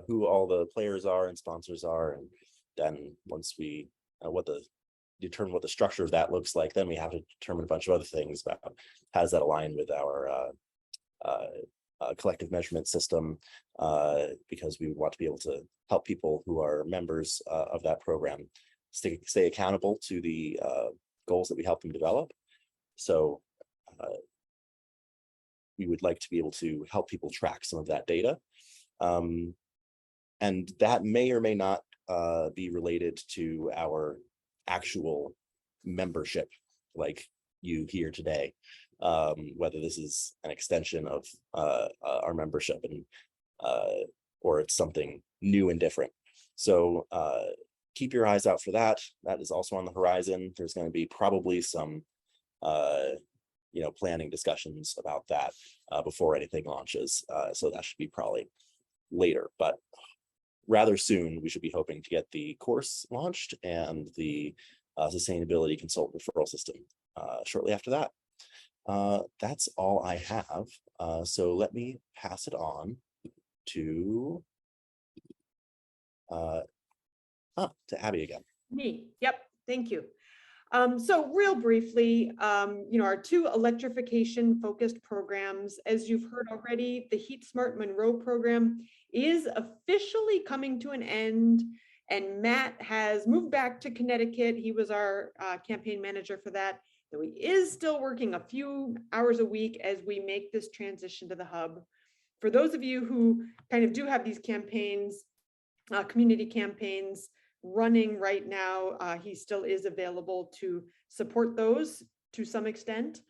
who all the players are and sponsors are. And then once we determine what the structure of that looks like, then we have to determine a bunch of other things about how does that align with our collective measurement system, because we want to be able to help people who are members of that program stay accountable to the goals that we help them develop. So we would like to be able to help people track some of that data. And that may or may not be related to our actual membership, like you here today, whether this is an extension of our membership and or it's something new and different. So keep your eyes out for that. That is also on the horizon. There's going to be probably some planning discussions about that before anything launches. So that should be probably later, but rather soon we should be hoping to get the course launched and the sustainability consultant referral system shortly after that. That's all I have. So let me pass it on to Abby again. Me. Yep. Thank you. So real briefly, our 2 electrification focused programs, as you've heard already, the Heat Smart Monroe program is officially coming to an end, and Matt has moved back to Connecticut. He was our campaign manager for that, though he is still working a few hours a week as we make this transition to the hub. For those of you who kind of do have these campaigns, community campaigns running right now, he still is available to support those to some extent.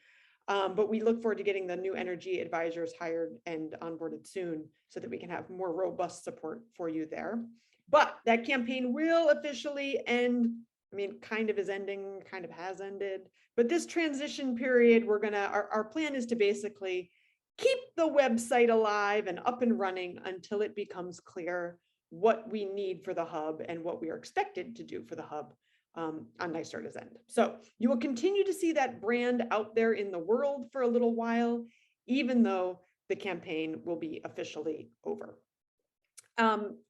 But we look forward to getting the new energy advisors hired and onboarded soon so that we can have more robust support for you there. But that campaign will officially end. I mean, kind of is ending, kind of has ended. But this transition period, our plan is to basically keep the website alive and up and running until it becomes clear what we need for the hub and what we are expected to do for the hub on NYSERDA's end. So you will continue to see that brand out there in the world for a little while, even though the campaign will be officially over.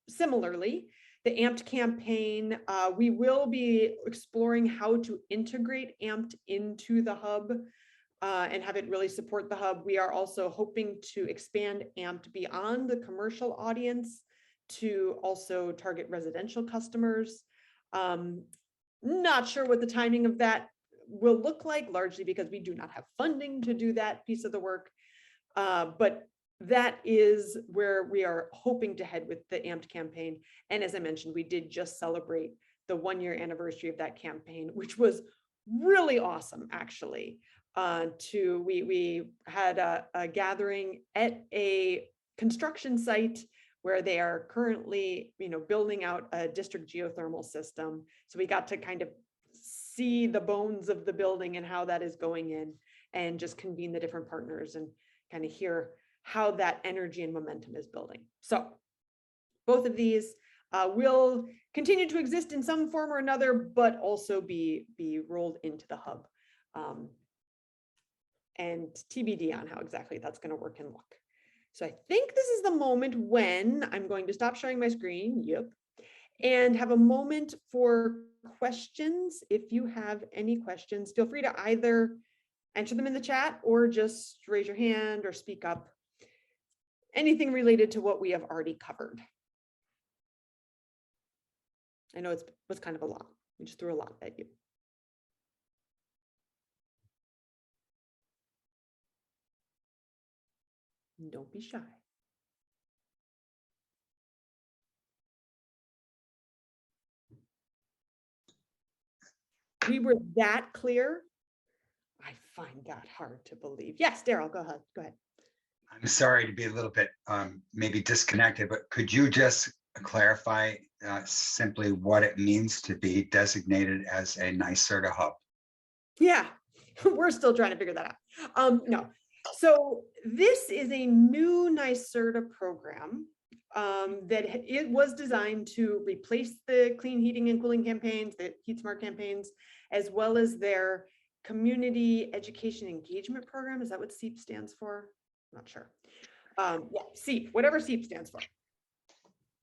Similarly, the AMPed campaign, we will be exploring how to integrate AMPed into the hub and have it really support the hub. We are also hoping to expand AMPed beyond the commercial audience to also target residential customers. Not sure what the timing of that will look like, largely because we do not have funding to do that piece of the work. But that is where we are hoping to head with the AMPed campaign. And as I mentioned, we did just celebrate the 1-year anniversary of that campaign, which was really awesome, actually. We had a gathering at a construction site where they are currently, building out a district geothermal system. So we got to kind of see the bones of the building and how that is going in, and just convene the different partners and kind of hear how that energy and momentum is building. So both of these will continue to exist in some form or another, but also be rolled into the hub. And TBD on how exactly that's going to work and look. So I think this is the moment when I'm going to stop sharing my screen, and have a moment for questions. If you have any questions, feel free to either enter them in the chat or just raise your hand or speak up. Anything related to what we have already covered. I know it was kind of a lot. We just threw a lot at you. Don't be shy. We were that clear. I find that hard to believe. Yes, Daryl, go ahead. Go ahead. I'm sorry to be a little bit maybe disconnected, but could you just clarify simply what it means to be designated as a NYSERDA hub? Yeah, we're still trying to figure that out. No. So this is a new NYSERDA program that it was designed to replace the clean heating and cooling campaigns, the Heat Smart campaigns, as well as their community education engagement program. Is that what SEEP stands for? I'm not sure. Yeah, SEEP, whatever SEEP stands for.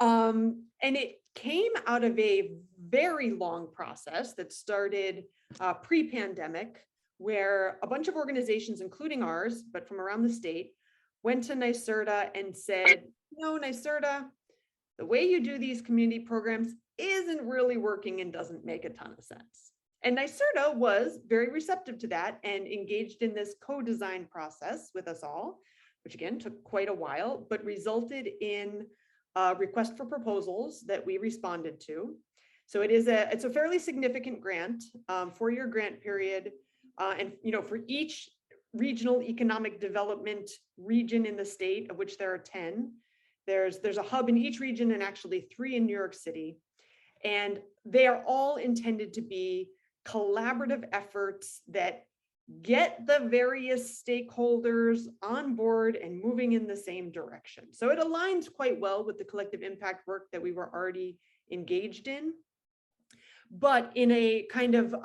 And it came out of a very long process that started pre-pandemic, where a bunch of organizations, including ours, but from around the state, went to NYSERDA and said, NYSERDA, the way you do these community programs isn't really working and doesn't make a ton of sense. And NYSERDA was very receptive to that and engaged in this co-design process with us all, which again took quite a while, but resulted in request for proposals that we responded to. So it's a fairly significant grant, 4-year grant period. And for each regional economic development region in the state, of which there are 10, there's a hub in each region and actually 3 in New York City. And they are all intended to be collaborative efforts that get the various stakeholders on board and moving in the same direction. So it aligns quite well with the collective impact work that we were already engaged in, but in a kind of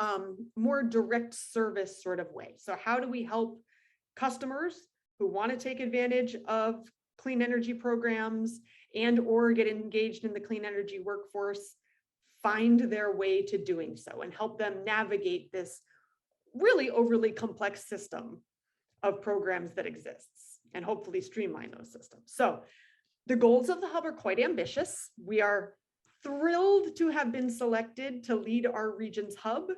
more direct service sort of way. So how do we help customers who want to take advantage of clean energy programs and or get engaged in the clean energy workforce find their way to doing so and help them navigate this really overly complex system of programs that exists and hopefully streamline those systems. So the goals of the hub are quite ambitious. We are thrilled to have been selected to lead our region's hub.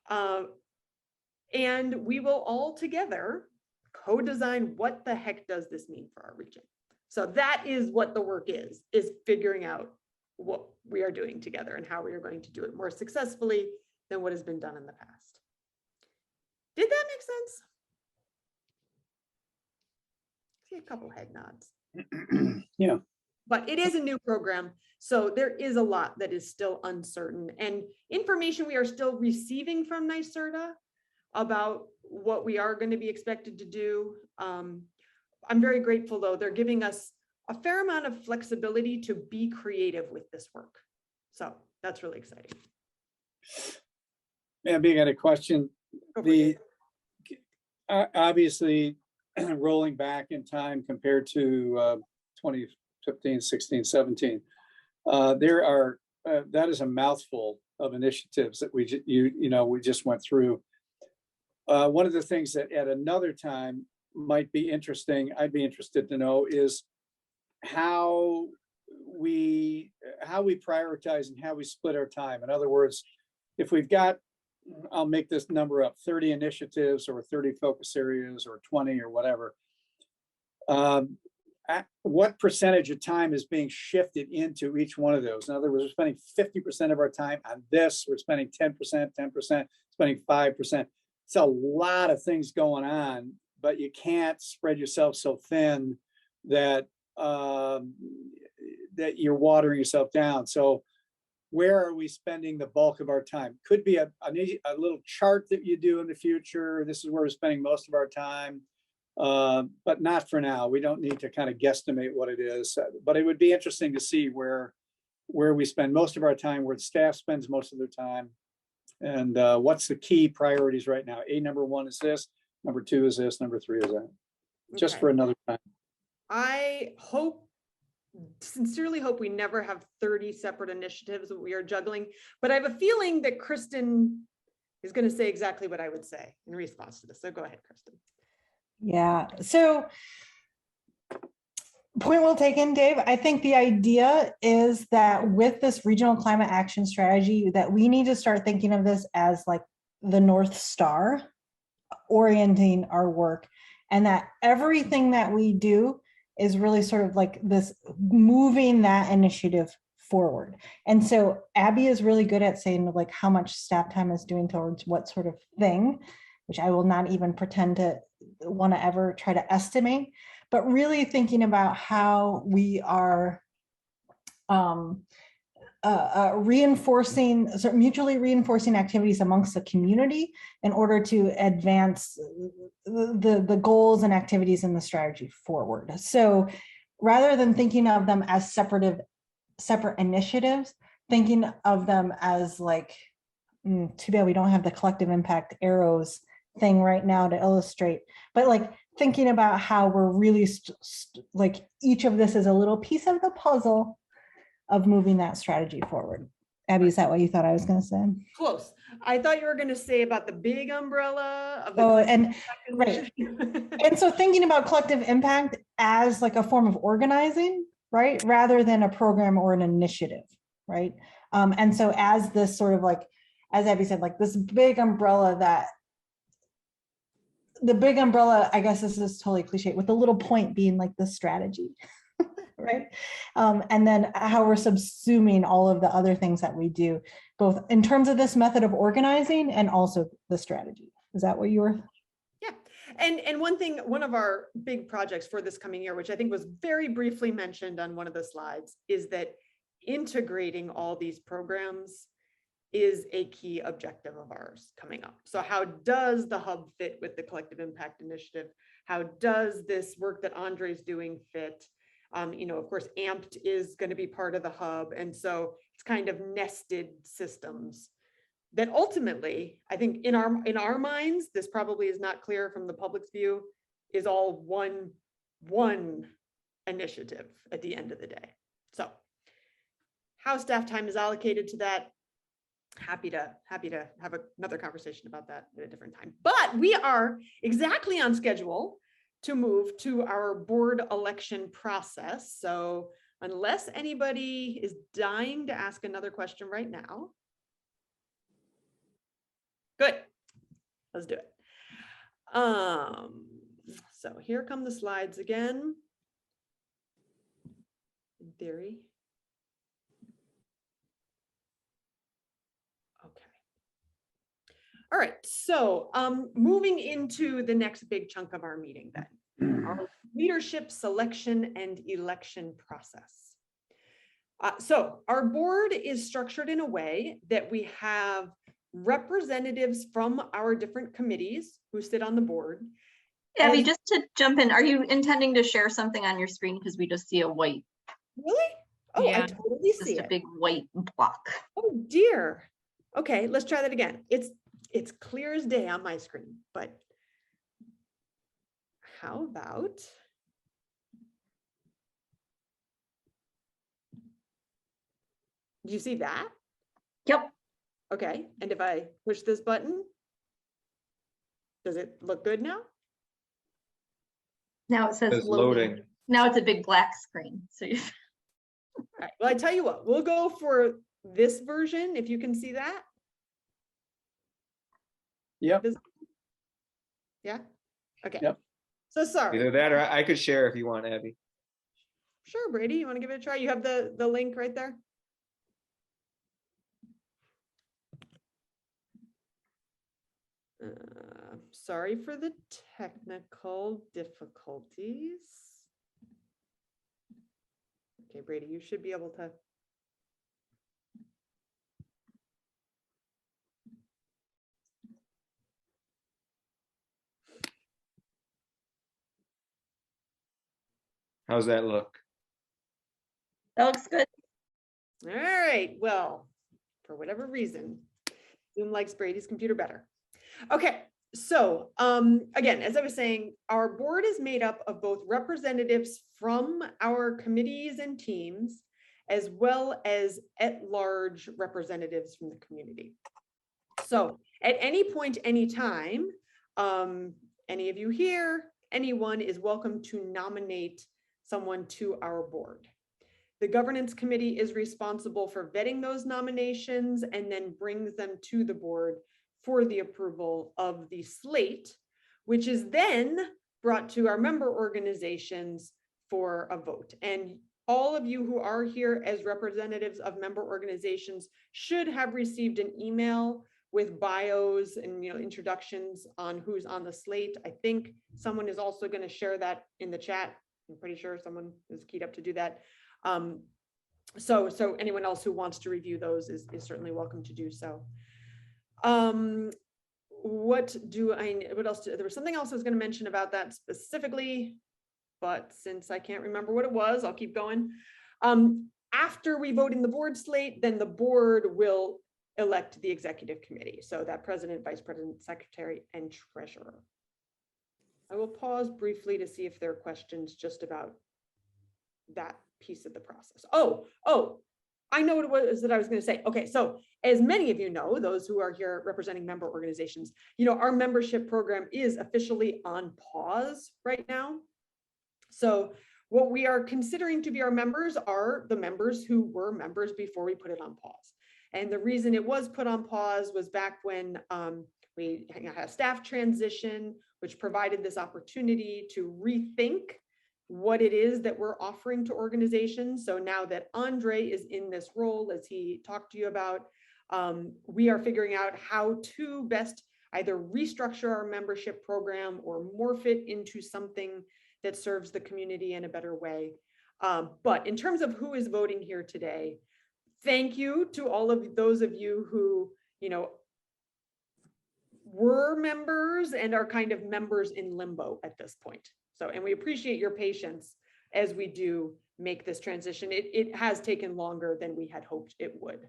And we will all together co-design what the heck does this mean for our region. So that is what the work is figuring out what we are doing together and how we are going to do it more successfully than what has been done in the past. Did that make sense? See a couple head nods. Yeah. But it is a new program, so there is a lot that is still uncertain and information we are still receiving from NYSERDA about what we are going to be expected to do. I'm very grateful though, they're giving us a fair amount of flexibility to be creative with this work. So that's really exciting. Yeah, being at a question, obviously rolling back in time compared to 2015, 16, 17, there are that is a mouthful of initiatives that we just went through. One of the things that at another time might be interesting, I'd be interested to know, is how we prioritize and how we split our time. In other words, if we've got, I'll make this number up, 30 initiatives or 30 focus areas or 20 or whatever, what percentage of time is being shifted into each one of those? In other words, we're spending 50% of our time on this, we're spending 10%, spending 5%. It's a lot of things going on, but you can't spread yourself so thin that that you're watering yourself down. So where are we spending the bulk of our time? Could be a little chart that you do in the future. This is where we're spending most of our time, but not for now. We don't need to kind of guesstimate what it is, but it would be interesting to see where we spend most of our time, where the staff spends most of their time, and what's the key priorities right now. Number 1 is this, number 2 is this, number 3 is that. Just for another time. I sincerely hope we never have 30 separate initiatives that we are juggling, but I have a feeling that Kristen is going to say exactly what I would say in response to this. So go ahead, Kristen. Yeah, so point well taken, Dave. I think the idea is that with this regional climate action strategy, that we need to start thinking of this as like the North Star orienting our work, and that everything that we do is really sort of like this moving that initiative forward. And so Abby is really good at saying like how much staff time is doing towards what sort of thing, which I will not even pretend to want to ever try to estimate, but really thinking about how we are mutually reinforcing activities amongst the community in order to advance the goals and activities in the strategy forward. So rather than thinking of them as separate initiatives, thinking of them as like, too bad we don't have the collective impact arrows thing right now to illustrate, but like thinking about how we're really like each of this is a little piece of the puzzle of moving that strategy forward. Abby, is that what you thought I was going to say? Close. I thought you were going to say about the big umbrella of the right. And so thinking about collective impact as like a form of organizing, right, rather than a program or an initiative, right? And so as this sort of like, as Abby said, like this big umbrella I guess this is totally cliche, with the little point being like the strategy. right? And then how we're subsuming all of the other things that we do, both in terms of this method of organizing and also the strategy. Is that what you were? Yeah. And one of our big projects for this coming year, which I think was very briefly mentioned on one of the slides, is that integrating all these programs is a key objective of ours coming up. So how does the hub fit with the Collective Impact Initiative? How does this work that Andre's doing fit? Of course, AMPT is going to be part of the hub. And so it's kind of nested systems that ultimately, I think in our minds, this probably is not clear from the public's view, is all one initiative at the end of the day. So how staff time is allocated to that, happy to have another conversation about that at a different time. But we are exactly on schedule to move to our board election process. So unless anybody is dying to ask another question right now, good, let's do it. So here come the slides again. In theory. All right, so moving into the next big chunk of our meeting then, our leadership selection and election process. So our board is structured in a way that we have representatives from our different committees who sit on the board. Abby, just to jump in, are you intending to share something on your screen? Because we just see a white. Really? Oh, yeah. I totally see it. Just a big white block. Oh dear. Okay, let's try that again. It's clear as day on my screen, but how about, do you see that? Yep. Okay, and if I push this button, does it look good now? Now it says It's loading. Now it's a big black screen. So you. All right, well, I tell you what, we'll go for this version, if you can see that. Yep. Yeah. Okay. Yep. So sorry. Either that or I could share if you want, Abby. Sure, Brady, you want to give it a try? You have the link right there. Sorry for the technical difficulties. Okay, Brady, you should be able to. How's that look? That looks good. All right, well, for whatever reason, Zoom likes Brady's computer better. Okay, so again, as I was saying, our board is made up of both representatives from our committees and teams, as well as at-large representatives from the community. So at any point, any time, any of you here, anyone is welcome to nominate someone to our board. The governance committee is responsible for vetting those nominations and then brings them to the board for the approval of the slate, which is then brought to our member organizations for a vote. And all of you who are here as representatives of member organizations should have received an email with bios and introductions on who's on the slate. I think someone is also going to share that in the chat. I'm pretty sure someone is keyed up to do that. So anyone else who wants to review those is certainly welcome to do so. What else? There was something else I was going to mention about that specifically, but since I can't remember what it was, I'll keep going. After we vote in the board slate, then the board will elect the executive committee. So that president, vice president, secretary, and treasurer. I will pause briefly to see if there are questions just about that piece of the process. Oh, I know what it was that I was going to say. Okay, so as many of you know, those who are here representing member organizations, our membership program is officially on pause right now. So what we are considering to be our members are the members who were members before we put it on pause. And the reason it was put on pause was back when we had a staff transition, which provided this opportunity to rethink what it is that we're offering to organizations. So now that Andre is in this role, as he talked to you about, we are figuring out how to best either restructure our membership program or morph it into something that serves the community in a better way. But in terms of who is voting here today, thank you to all of those of you who, were members and are kind of members in limbo at this point. So, and we appreciate your patience as we do make this transition. It has taken longer than we had hoped it would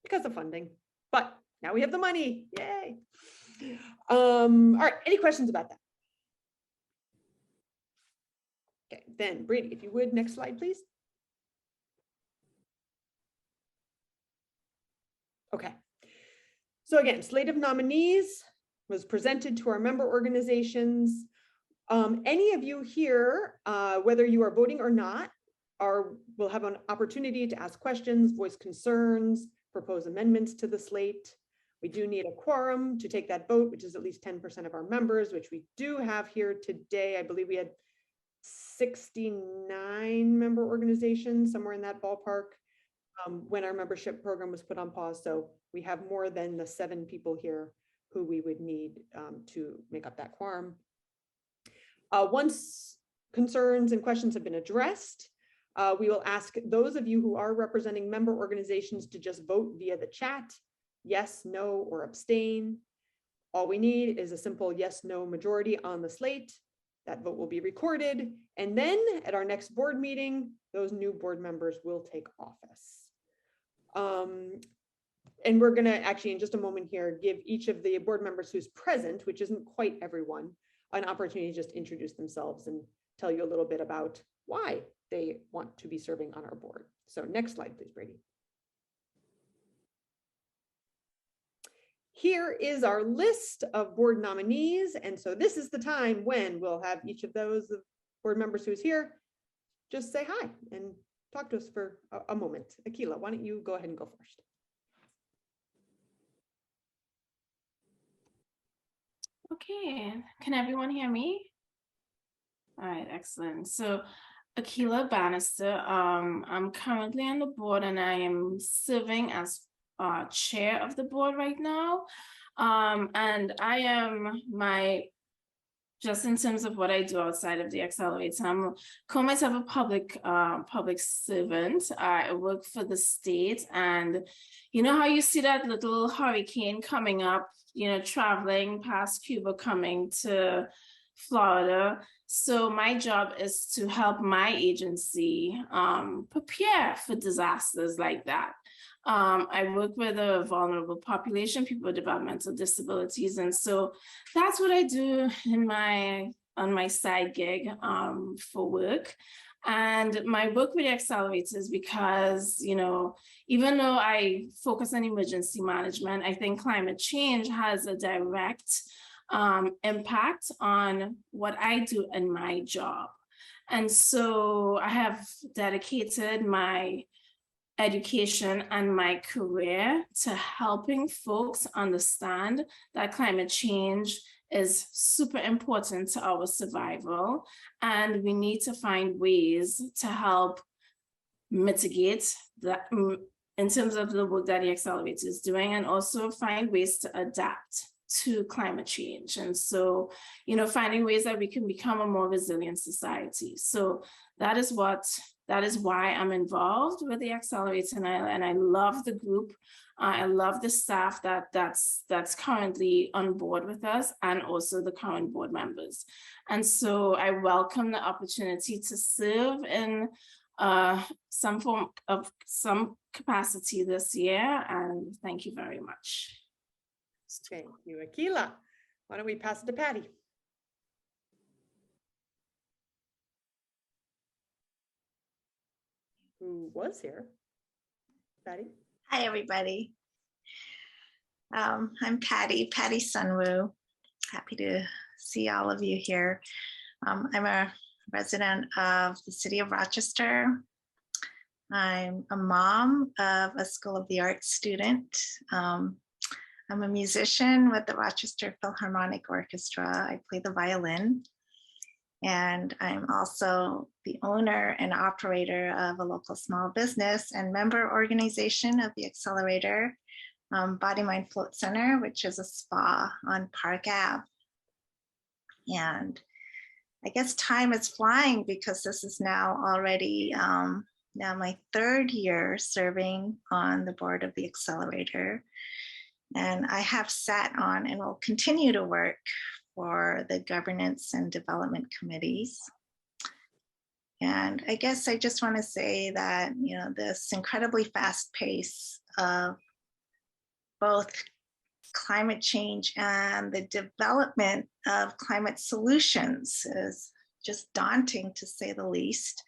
because of funding, but now we have the money, yay. All right, any questions about that? Okay, then Brady, if you would, next slide, please. Okay. So again, slate of nominees was presented to our member organizations. Any of you here, whether you are voting or not, will have an opportunity to ask questions, voice concerns, propose amendments to the slate. We do need a quorum to take that vote, which is at least 10% of our members, which we do have here today. I believe we had 69 member organizations, somewhere in that ballpark, when our membership program was put on pause. So we have more than the 7 people here who we would need to make up that quorum. Once concerns and questions have been addressed, we will ask those of you who are representing member organizations to just vote via the chat, yes, no, or abstain. All we need is a simple yes, no majority on the slate. That vote will be recorded. And then at our next board meeting, those new board members will take office. And we're gonna actually, in just a moment here, give each of the board members who's present, which isn't quite everyone, an opportunity to just introduce themselves and tell you a little bit about why they want to be serving on our board. So next slide, please, Brady. Here is our list of board nominees. And so this is the time when we'll have each of those board members who's here just say hi and talk to us for a moment. Akila, why don't you go ahead and go first? Okay, can everyone hear me? All right, excellent. So Akila Bannister, I'm currently on the board and I am serving as chair of the board right now. And I am just in terms of what I do outside of the Accelerator, I'm call myself a public servant. I work for the state, and you know how you see that little hurricane coming up, traveling past Cuba, coming to Florida. So my job is to help my agency prepare for disasters like that. I work with a vulnerable population, people with developmental disabilities. And so that's what I do on my side gig for work. And my work with the accelerators, because, even though I focus on emergency management, I think climate change has a direct impact on what I do in my job. And so I have dedicated my education and my career to helping folks understand that climate change is super important to our survival, and we need to find ways to help mitigate that in terms of the work that the Accelerator is doing, and also find ways to adapt to climate change. And so, finding ways that we can become a more resilient society. So that is why I'm involved with the Accelerator, and I love the group. I love the staff that's currently on board with us, and also the current board members. And so I welcome the opportunity to serve in some capacity this year, and thank you very much. Thank you, Akila. Why don't we pass it to Patty? Who was here? Patty? Hi, everybody. I'm Patty Sunwoo. Happy to see all of you here. I'm a resident of the city of Rochester. I'm a mom of a School of the Arts student. I'm a musician with the Rochester Philharmonic Orchestra. I play the violin. And I'm also the owner and operator of a local small business and member organization of the Accelerator Body Mind Float Center, which is a spa on Park Ave. And I guess time is flying because this is now already now my 3rd year serving on the board of the Accelerator. And I have sat on and will continue to work for the governance and development committees. And I guess I just want to say that, you know, this incredibly fast pace of both climate change and the development of climate solutions is just daunting, to say the least.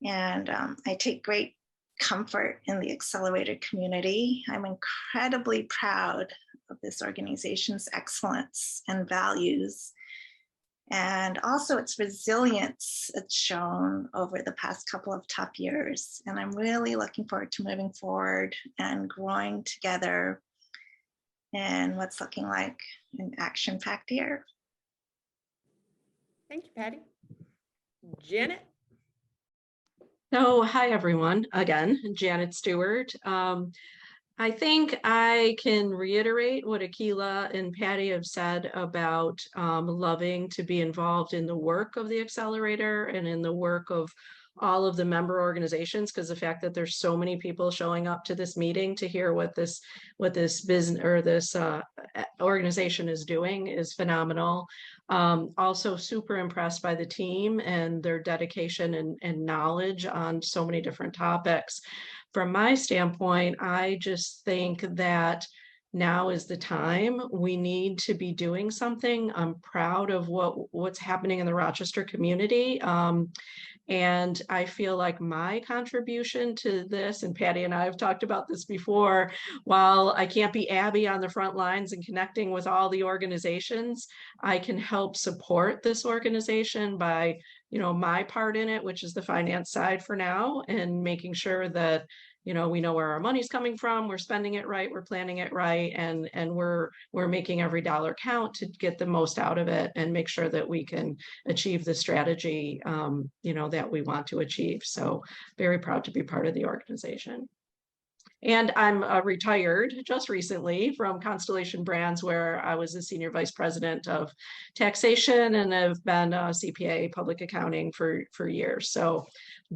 And I take great comfort in the Accelerator community. I'm incredibly proud of this organization's excellence and values, and also its resilience it's shown over the past couple of tough years. And I'm really looking forward to moving forward and growing together in what's looking like an action-packed year. Thank you, Patty. Janet? So, hi everyone, again, Janet Stewart. I think I can reiterate what Akila and Patty have said about loving to be involved in the work of the Accelerator and in the work of all of the member organizations, because the fact that there's so many people showing up to this meeting to hear what this business or this organization is doing is phenomenal. Also super impressed by the team and their dedication and knowledge on so many different topics. From my standpoint, I just think that now is the time. We need to be doing something. I'm proud of what's happening in the Rochester community. And I feel like my contribution to this, and Patty and I have talked about this before, while I can't be Abby on the front lines and connecting with all the organizations, I can help support this organization by, you know, my part in it, which is the finance side for now, and making sure that, you know, we know where our money's coming from, we're spending it right, we're planning it right, and we're making every dollar count to get the most out of it and make sure that we can achieve the strategy, you know, that we want to achieve. So very proud to be part of the organization. And I'm retired just recently from Constellation Brands, where I was the Senior Vice President of Taxation and have been a CPA public accounting for years. So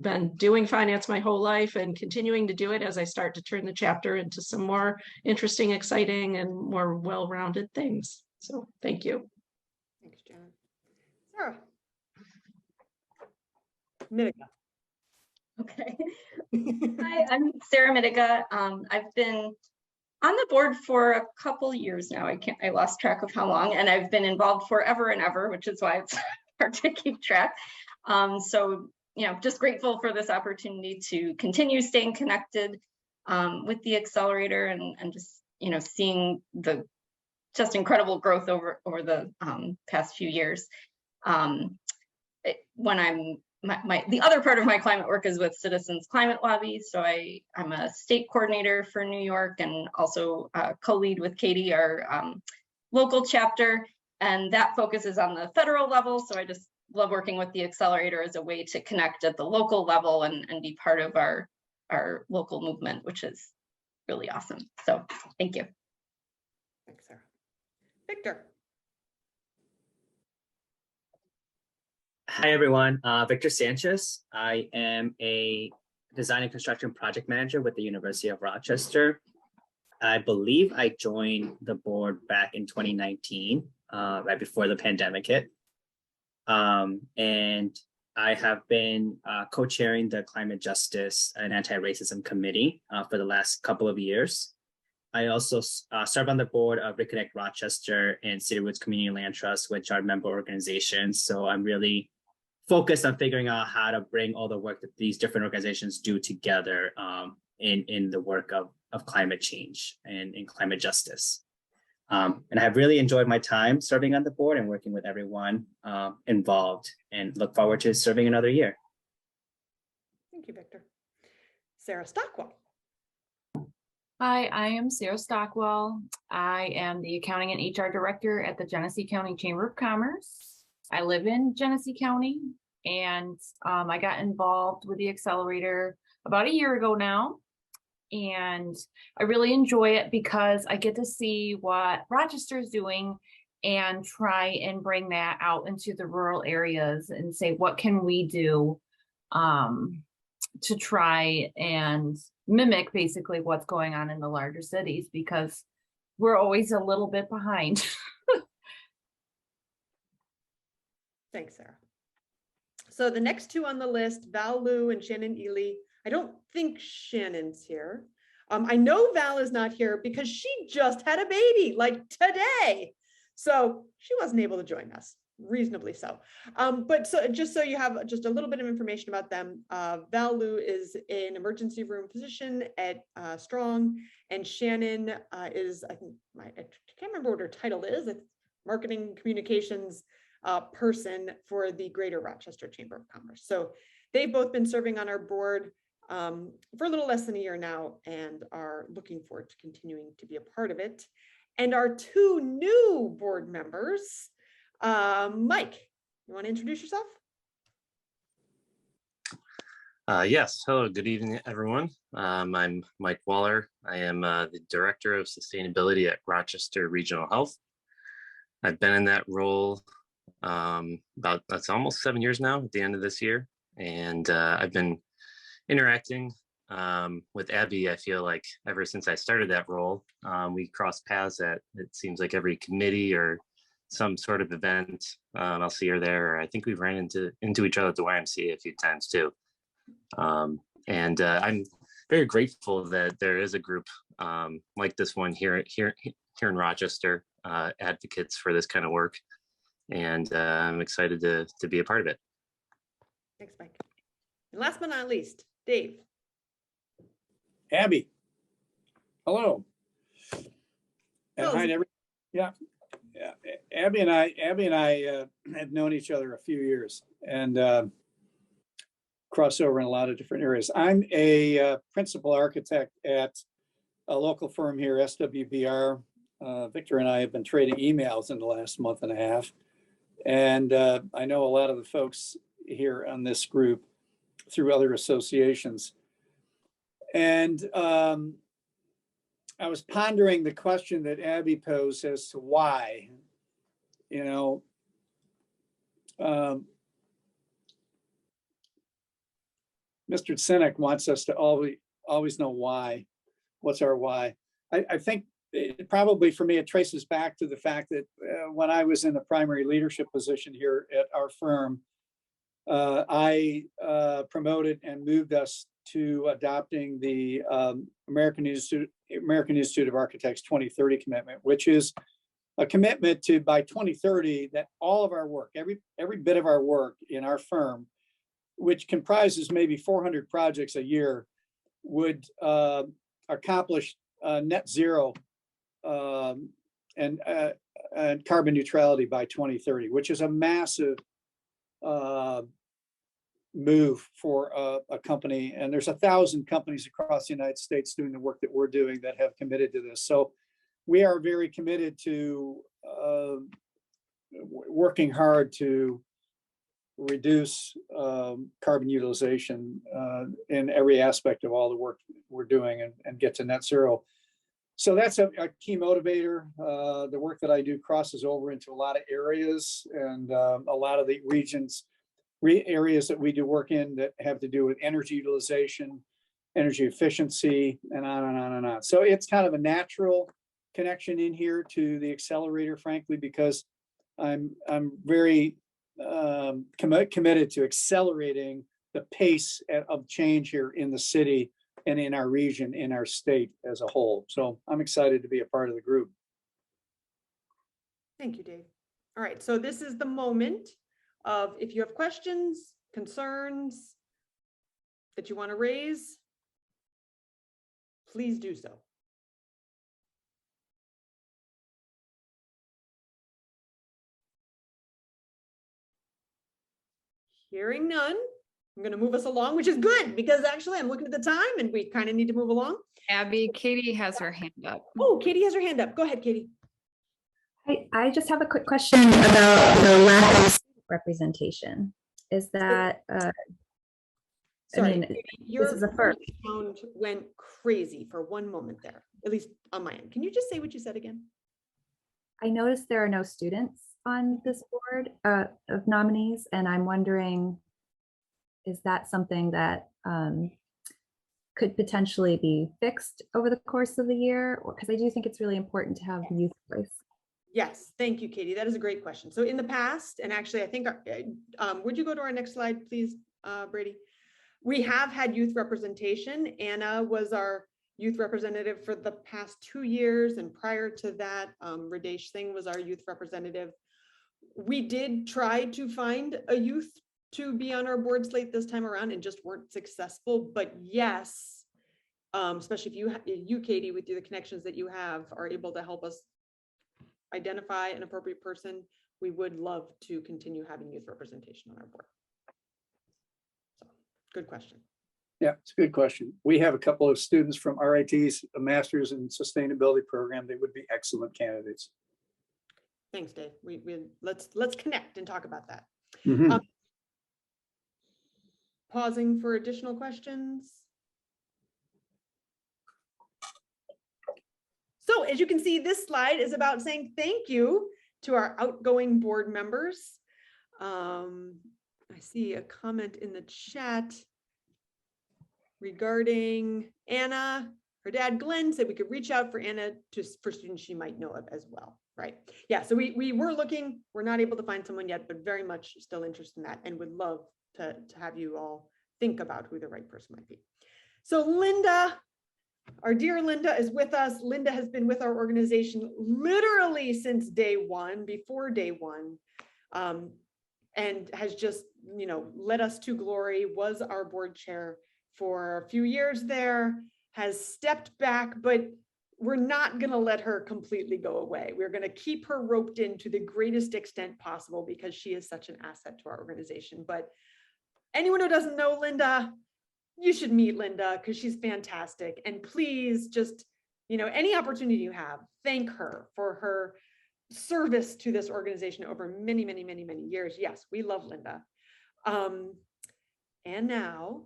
been doing finance my whole life and continuing to do it as I start to turn the chapter into some more interesting, exciting, and more well-rounded things. So thank you. Thanks, Janet. Sarah? Mitika. Okay. Hi, I'm Sarah Mitika. I've been on the board for a couple years now. I lost track of how long, and I've been involved forever and ever, which is why it's hard to keep track. So, you know, just grateful for this opportunity to continue staying connected with the Accelerator and just, you know, seeing the just incredible growth over the past few years. The other part of my climate work is with Citizens Climate Lobby. So I'm a state coordinator for New York and also co-lead with Katie, our local chapter. And that focuses on the federal level. So I just love working with the Accelerator as a way to connect at the local level and be part of our local movement, which is really awesome. So thank you. Thanks, Sarah. Victor. Hi, everyone. Victor Sanchez. I am a design and construction project manager with the University of Rochester. I believe I joined the board back in 2019, right before the pandemic hit. And I have been co-chairing the Climate Justice and Anti-Racism Committee for the last couple of years. I also serve on the board of Reconnect Rochester and City Woods Community Land Trust, which are member organizations. So I'm really focused on figuring out how to bring all the work that these different organizations do together in the work of climate change and in climate justice. And I have really enjoyed my time serving on the board and working with everyone involved, and look forward to serving another year. Thank you, Victor. Sarah Stockwell. Hi, I am Sarah Stockwell. I am the Accounting and HR Director at the Genesee County Chamber of Commerce. I live in Genesee County, and I got involved with the accelerator about a year ago now. And I really enjoy it because I get to see what Rochester is doing and try and bring that out into the rural areas and say, what can we do to try and mimic basically what's going on in the larger cities, because we're always a little bit behind. Thanks, Sarah. So the next two on the list, Val Liu and Shannon Ely. I don't think Shannon's here. I know Val is not here because she just had a baby like today. So she wasn't able to join us, reasonably so. But so just so you have just a little bit of information about them, Val Liu is an emergency room physician at Strong, and Shannon is, I can't remember what her title is, it's marketing communications person for the Greater Rochester Chamber of Commerce. So they've both been serving on our board for a little less than a year now and are looking forward to continuing to be a part of it. And our two new board members, Mike, you want to introduce yourself? Yes, hello, good evening, everyone. I'm Mike Waller. I am the Director of Sustainability at Rochester Regional Health. I've been in that role that's almost 7 years now at the end of this year. And I've been interacting with Abby, I feel like ever since I started that role. We crossed paths at, it seems like, every committee or some sort of event. I'll see her there. I think we've ran into each other at the YMCA a few times too. And I'm very grateful that there is a group like this one here in Rochester, advocates for this kind of work. And I'm excited to be a part of it. Thanks, Mike. And last but not least, Dave. Abby. Hello. And Hello. hi, everyone. Yeah. Abby and I have known each other a few years and cross over in a lot of different areas. I'm a principal architect at a local firm here, SWBR. Victor and I have been trading emails in the last month and a half. And I know a lot of the folks here on this group through other associations. And I was pondering the question that Abby posed as to why, Mr. Sinek wants us to always know why. What's our why? I think probably for me, it traces back to the fact that when I was in the primary leadership position here at our firm, I promoted and moved us to adopting the American Institute of Architects 2030 commitment, which is a commitment to, by 2030, that all of our work, every bit of our work in our firm, which comprises maybe 400 projects a year, would accomplish net zero and carbon neutrality by 2030, which is a massive move for a company. And there's 1,000 companies across the United States doing the work that we're doing that have committed to this. So we are very committed to working hard to reduce carbon utilization in every aspect of all the work we're doing and get to net zero. So that's a key motivator. The work that I do crosses over into a lot of areas, and a lot of the areas that we do work in that have to do with energy utilization, energy efficiency, and on and on and on. So it's kind of a natural connection in here to the accelerator, frankly, because I'm very committed to accelerating the pace of change here in the city and in our region, in our state as a whole. So I'm excited to be a part of the group. Thank you, Dave. All right, so this is the moment of, if you have questions, concerns that you want to raise, please do so. Hearing none, I'm going to move us along, which is good because actually I'm looking at the time and we kind of need to move along. Abby, Katie has her hand up. Oh, Katie has her hand up. Go ahead, Katie. I just have a quick question about the lack of representation. Is that, Sorry, this your is a first. sound went crazy for one moment there, at least on my end. Can you just say what you said again? I noticed there are no students on this board of nominees, and I'm wondering, is that something that could potentially be fixed over the course of the year? Because I do think it's really important to have the youth voice. Yes, thank you, Katie. That is a great question. So in the past, and actually I think, would you go to our next slide, please, Brady? We have had youth representation. Anna was our youth representative for the past 2 years. And prior to that, Radesh Singh was our youth representative. We did try to find a youth to be on our board slate this time around and just weren't successful. But yes, especially if you, Katie, with the connections that you have, are able to help us identify an appropriate person, we would love to continue having youth representation on our board. So, good question. Yeah, it's a good question. We have a couple of students from RIT's Masters in Sustainability program. They would be excellent candidates. Thanks, Dave. Let's connect and talk about that. Mhm. Pausing for additional questions. So as you can see, this slide is about saying thank you to our outgoing board members. I see a comment in the chat regarding Anna. Her dad, Glenn, said we could reach out for Anna for students she might know of as well, right? Yeah, so we were looking, we're not able to find someone yet, but very much still interested in that and would love to have you all think about who the right person might be. So Linda, our dear Linda is with us. Linda has been with our organization literally since day one, before day one, and has just, led us to glory, was our board chair for a few years there, has stepped back, but we're not going to let her completely go away. We're going to keep her roped in to the greatest extent possible because she is such an asset to our organization. But anyone who doesn't know Linda, you should meet Linda because she's fantastic. And please just, any opportunity you have, thank her for her service to this organization over many, many, many, many years. Yes, we love Linda. And now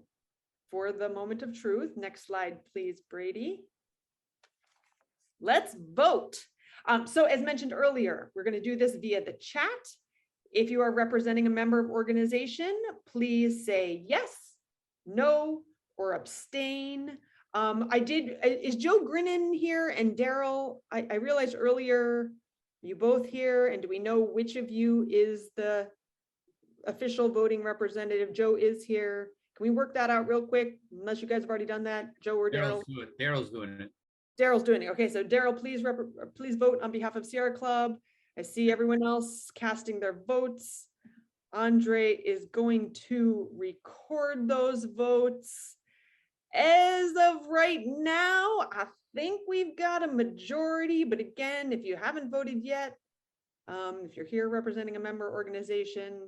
for the moment of truth, next slide, please, Brady. Let's vote. So as mentioned earlier, we're going to do this via the chat. If you are representing a member of organization, please say yes, no, or abstain. Is Joe Grinnan here and Daryl? I realized earlier, you both here, and do we know which of you is the official voting representative? Joe is here. Can we work that out real quick? Unless you guys have already done that, Joe or Daryl? Daryl's doing it. Daryl's doing it. Okay, so Daryl, please vote on behalf of Sierra Club. I see everyone else casting their votes. Andre is going to record those votes. As of right now, I think we've got a majority, but again, if you haven't voted yet, if you're here representing a member organization,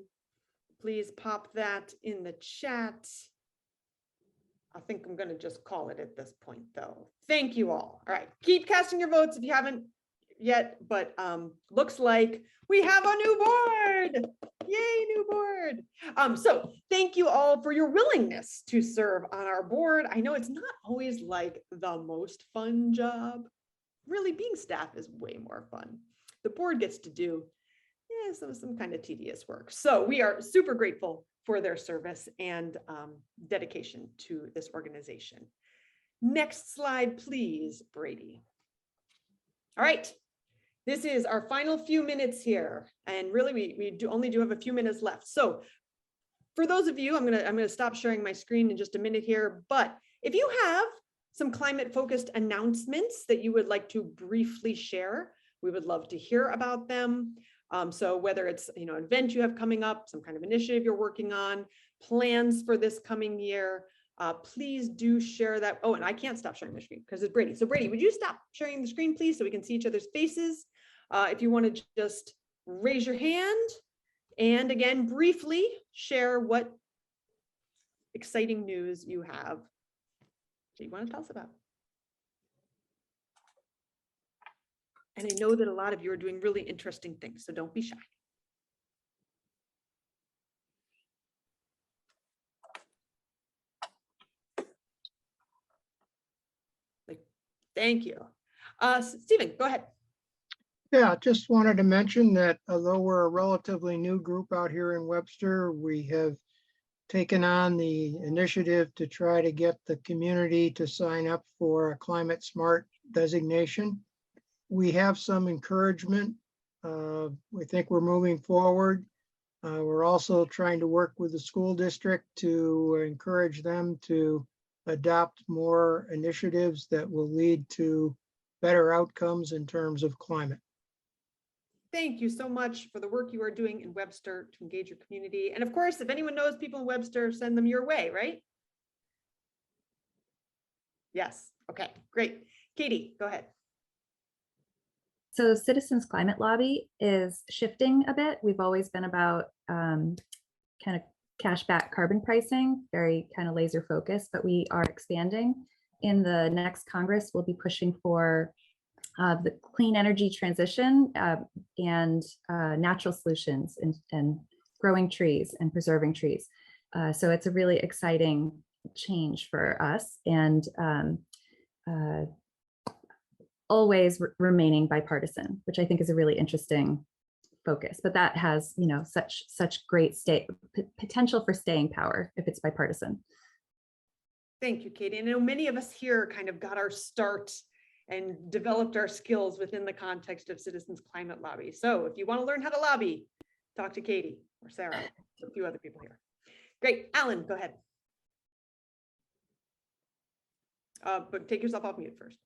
please pop that in the chat. I think I'm going to just call it at this point, though. Thank you all. All right, keep casting your votes if you haven't yet, but looks like we have a new board. Yay, new board. So thank you all for your willingness to serve on our board. I know it's not always like the most fun job. Really, being staff is way more fun. The board gets to do some kind of tedious work. So we are super grateful for their service and dedication to this organization. Next slide, please, Brady. All right, this is our final few minutes here. And really, we only have a few minutes left. So for those of you, I'm gonna stop sharing my screen in just a minute here, but if you have some climate-focused announcements that you would like to briefly share, we would love to hear about them. So whether it's an event you have coming up, some kind of initiative you're working on, plans for this coming year, please do share that. Oh, and I can't stop sharing the screen because it's Brady. So Brady, would you stop sharing the screen, please, so we can see each other's faces? If you want to just raise your hand and again, briefly share what exciting news you have that you want to tell us about. And I know that a lot of you are doing really interesting things, so don't be shy. Thank you. Stephen, go ahead. Yeah, just wanted to mention that although we're a relatively new group out here in Webster, we have taken on the initiative to try to get the community to sign up for a climate smart designation. We have some encouragement. We think we're moving forward. We're also trying to work with the school district to encourage them to adopt more initiatives that will lead to better outcomes in terms of climate. Thank you so much for the work you are doing in Webster to engage your community. And of course, if anyone knows people in Webster, send them your way, right? Yes. Okay, great. Katie, go ahead. So Citizens Climate Lobby is shifting a bit. We've always been about kind of cashback carbon pricing, very kind of laser focused, but we are expanding. In the next Congress, we'll be pushing for the clean energy transition and natural solutions and growing trees and preserving trees. So it's a really exciting change for us, and always remaining bipartisan, which I think is a really interesting focus. But that has, you know, such great potential for staying power if it's bipartisan. Thank you, Katie. And I know many of us here kind of got our start and developed our skills within the context of Citizens Climate Lobby. So if you want to learn how to lobby, talk to Katie or Sarah, or a few other people here. Great. Alan, go ahead. But take yourself off mute first.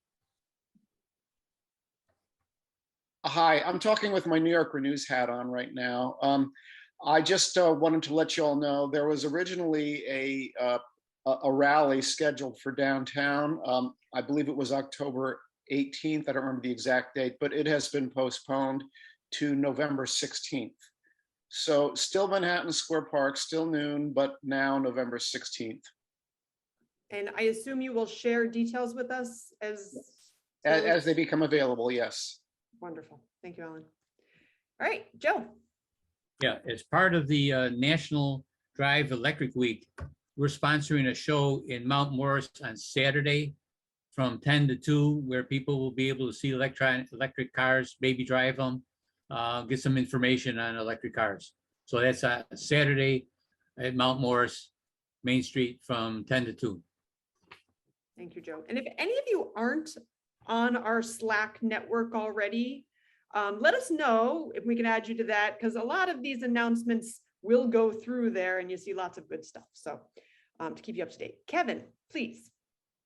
Hi, I'm talking with my New York Renews hat on right now. I just wanted to let you all know there was originally a rally scheduled for downtown. I believe it was October 18th. I don't remember the exact date, but it has been postponed to November 16th. So still Manhattan Square Park, still noon, but now November 16th. And I assume you will share details with us as they become available, yes. Wonderful. Thank you, Alan. All right, Joe. Yeah, as part of the National Drive Electric Week, we're sponsoring a show in Mount Morris on Saturday from 10 to 2, where people will be able to see electric cars, baby drive them, get some information on electric cars. So that's Saturday at Mount Morris, Main Street from 10 to 2. Thank you, Joe. And if any of you aren't on our Slack network already, let us know if we can add you to that, because a lot of these announcements will go through there and you see lots of good stuff. So to keep you up to date. Kevin, please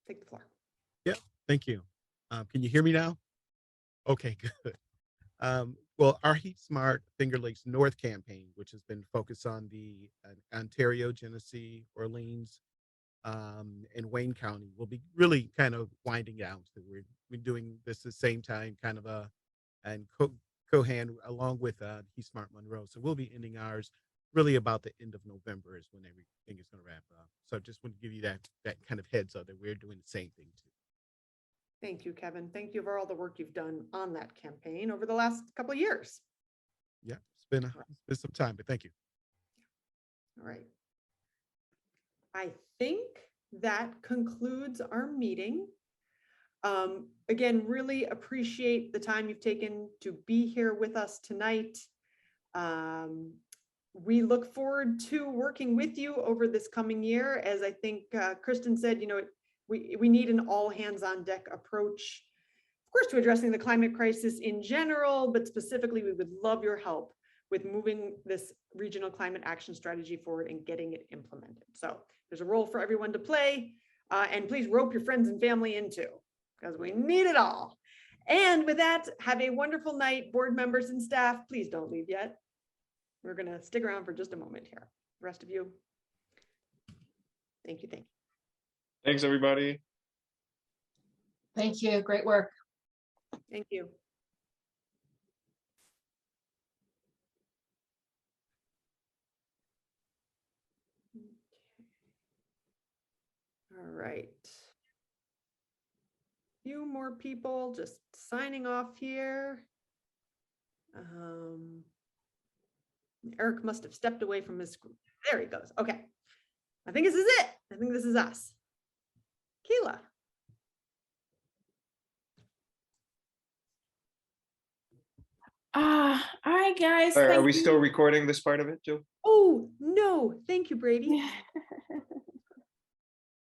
take the floor. Yeah, thank you. Can you hear me now? Okay, good. Well, our Heat Smart Finger Lakes North campaign, which has been focused on the Ontario, Genesee, Orleans, and Wayne County, will be really kind of winding down. So we're doing this at the same time, kind of and co-hand along with Heat Smart Monroe. So we'll be ending ours really about the end of November is when everything is going to wrap up. So I just want to give you that kind of heads up that we're doing the same thing too. Thank you, Kevin. Thank you for all the work you've done on that campaign over the last couple of years. Yeah, it's been some time, but thank you. All right. I think that concludes our meeting. Again, really appreciate the time you've taken to be here with us tonight. We look forward to working with you over this coming year. As I think Kristen said, you know, we need an all hands on deck approach, of course, to addressing the climate crisis in general, but specifically, we would love your help with moving this regional climate action strategy forward and getting it implemented. So there's a role for everyone to play, and please rope your friends and family in too, because we need it all. And with that, have a wonderful night, board members and staff. Please don't leave yet. We're going to stick around for just a moment here. The rest of you, thank you. Thank you. Thanks, everybody. Thank you. Great work. Thank you. All right. Few more people just signing off here. Eric must have stepped away from his screen. There he goes. Okay. I think this is it. I think this is us. Keila. All right, guys. Are thank we you. still recording this part of it, Joe? Oh, no, thank you, Brady.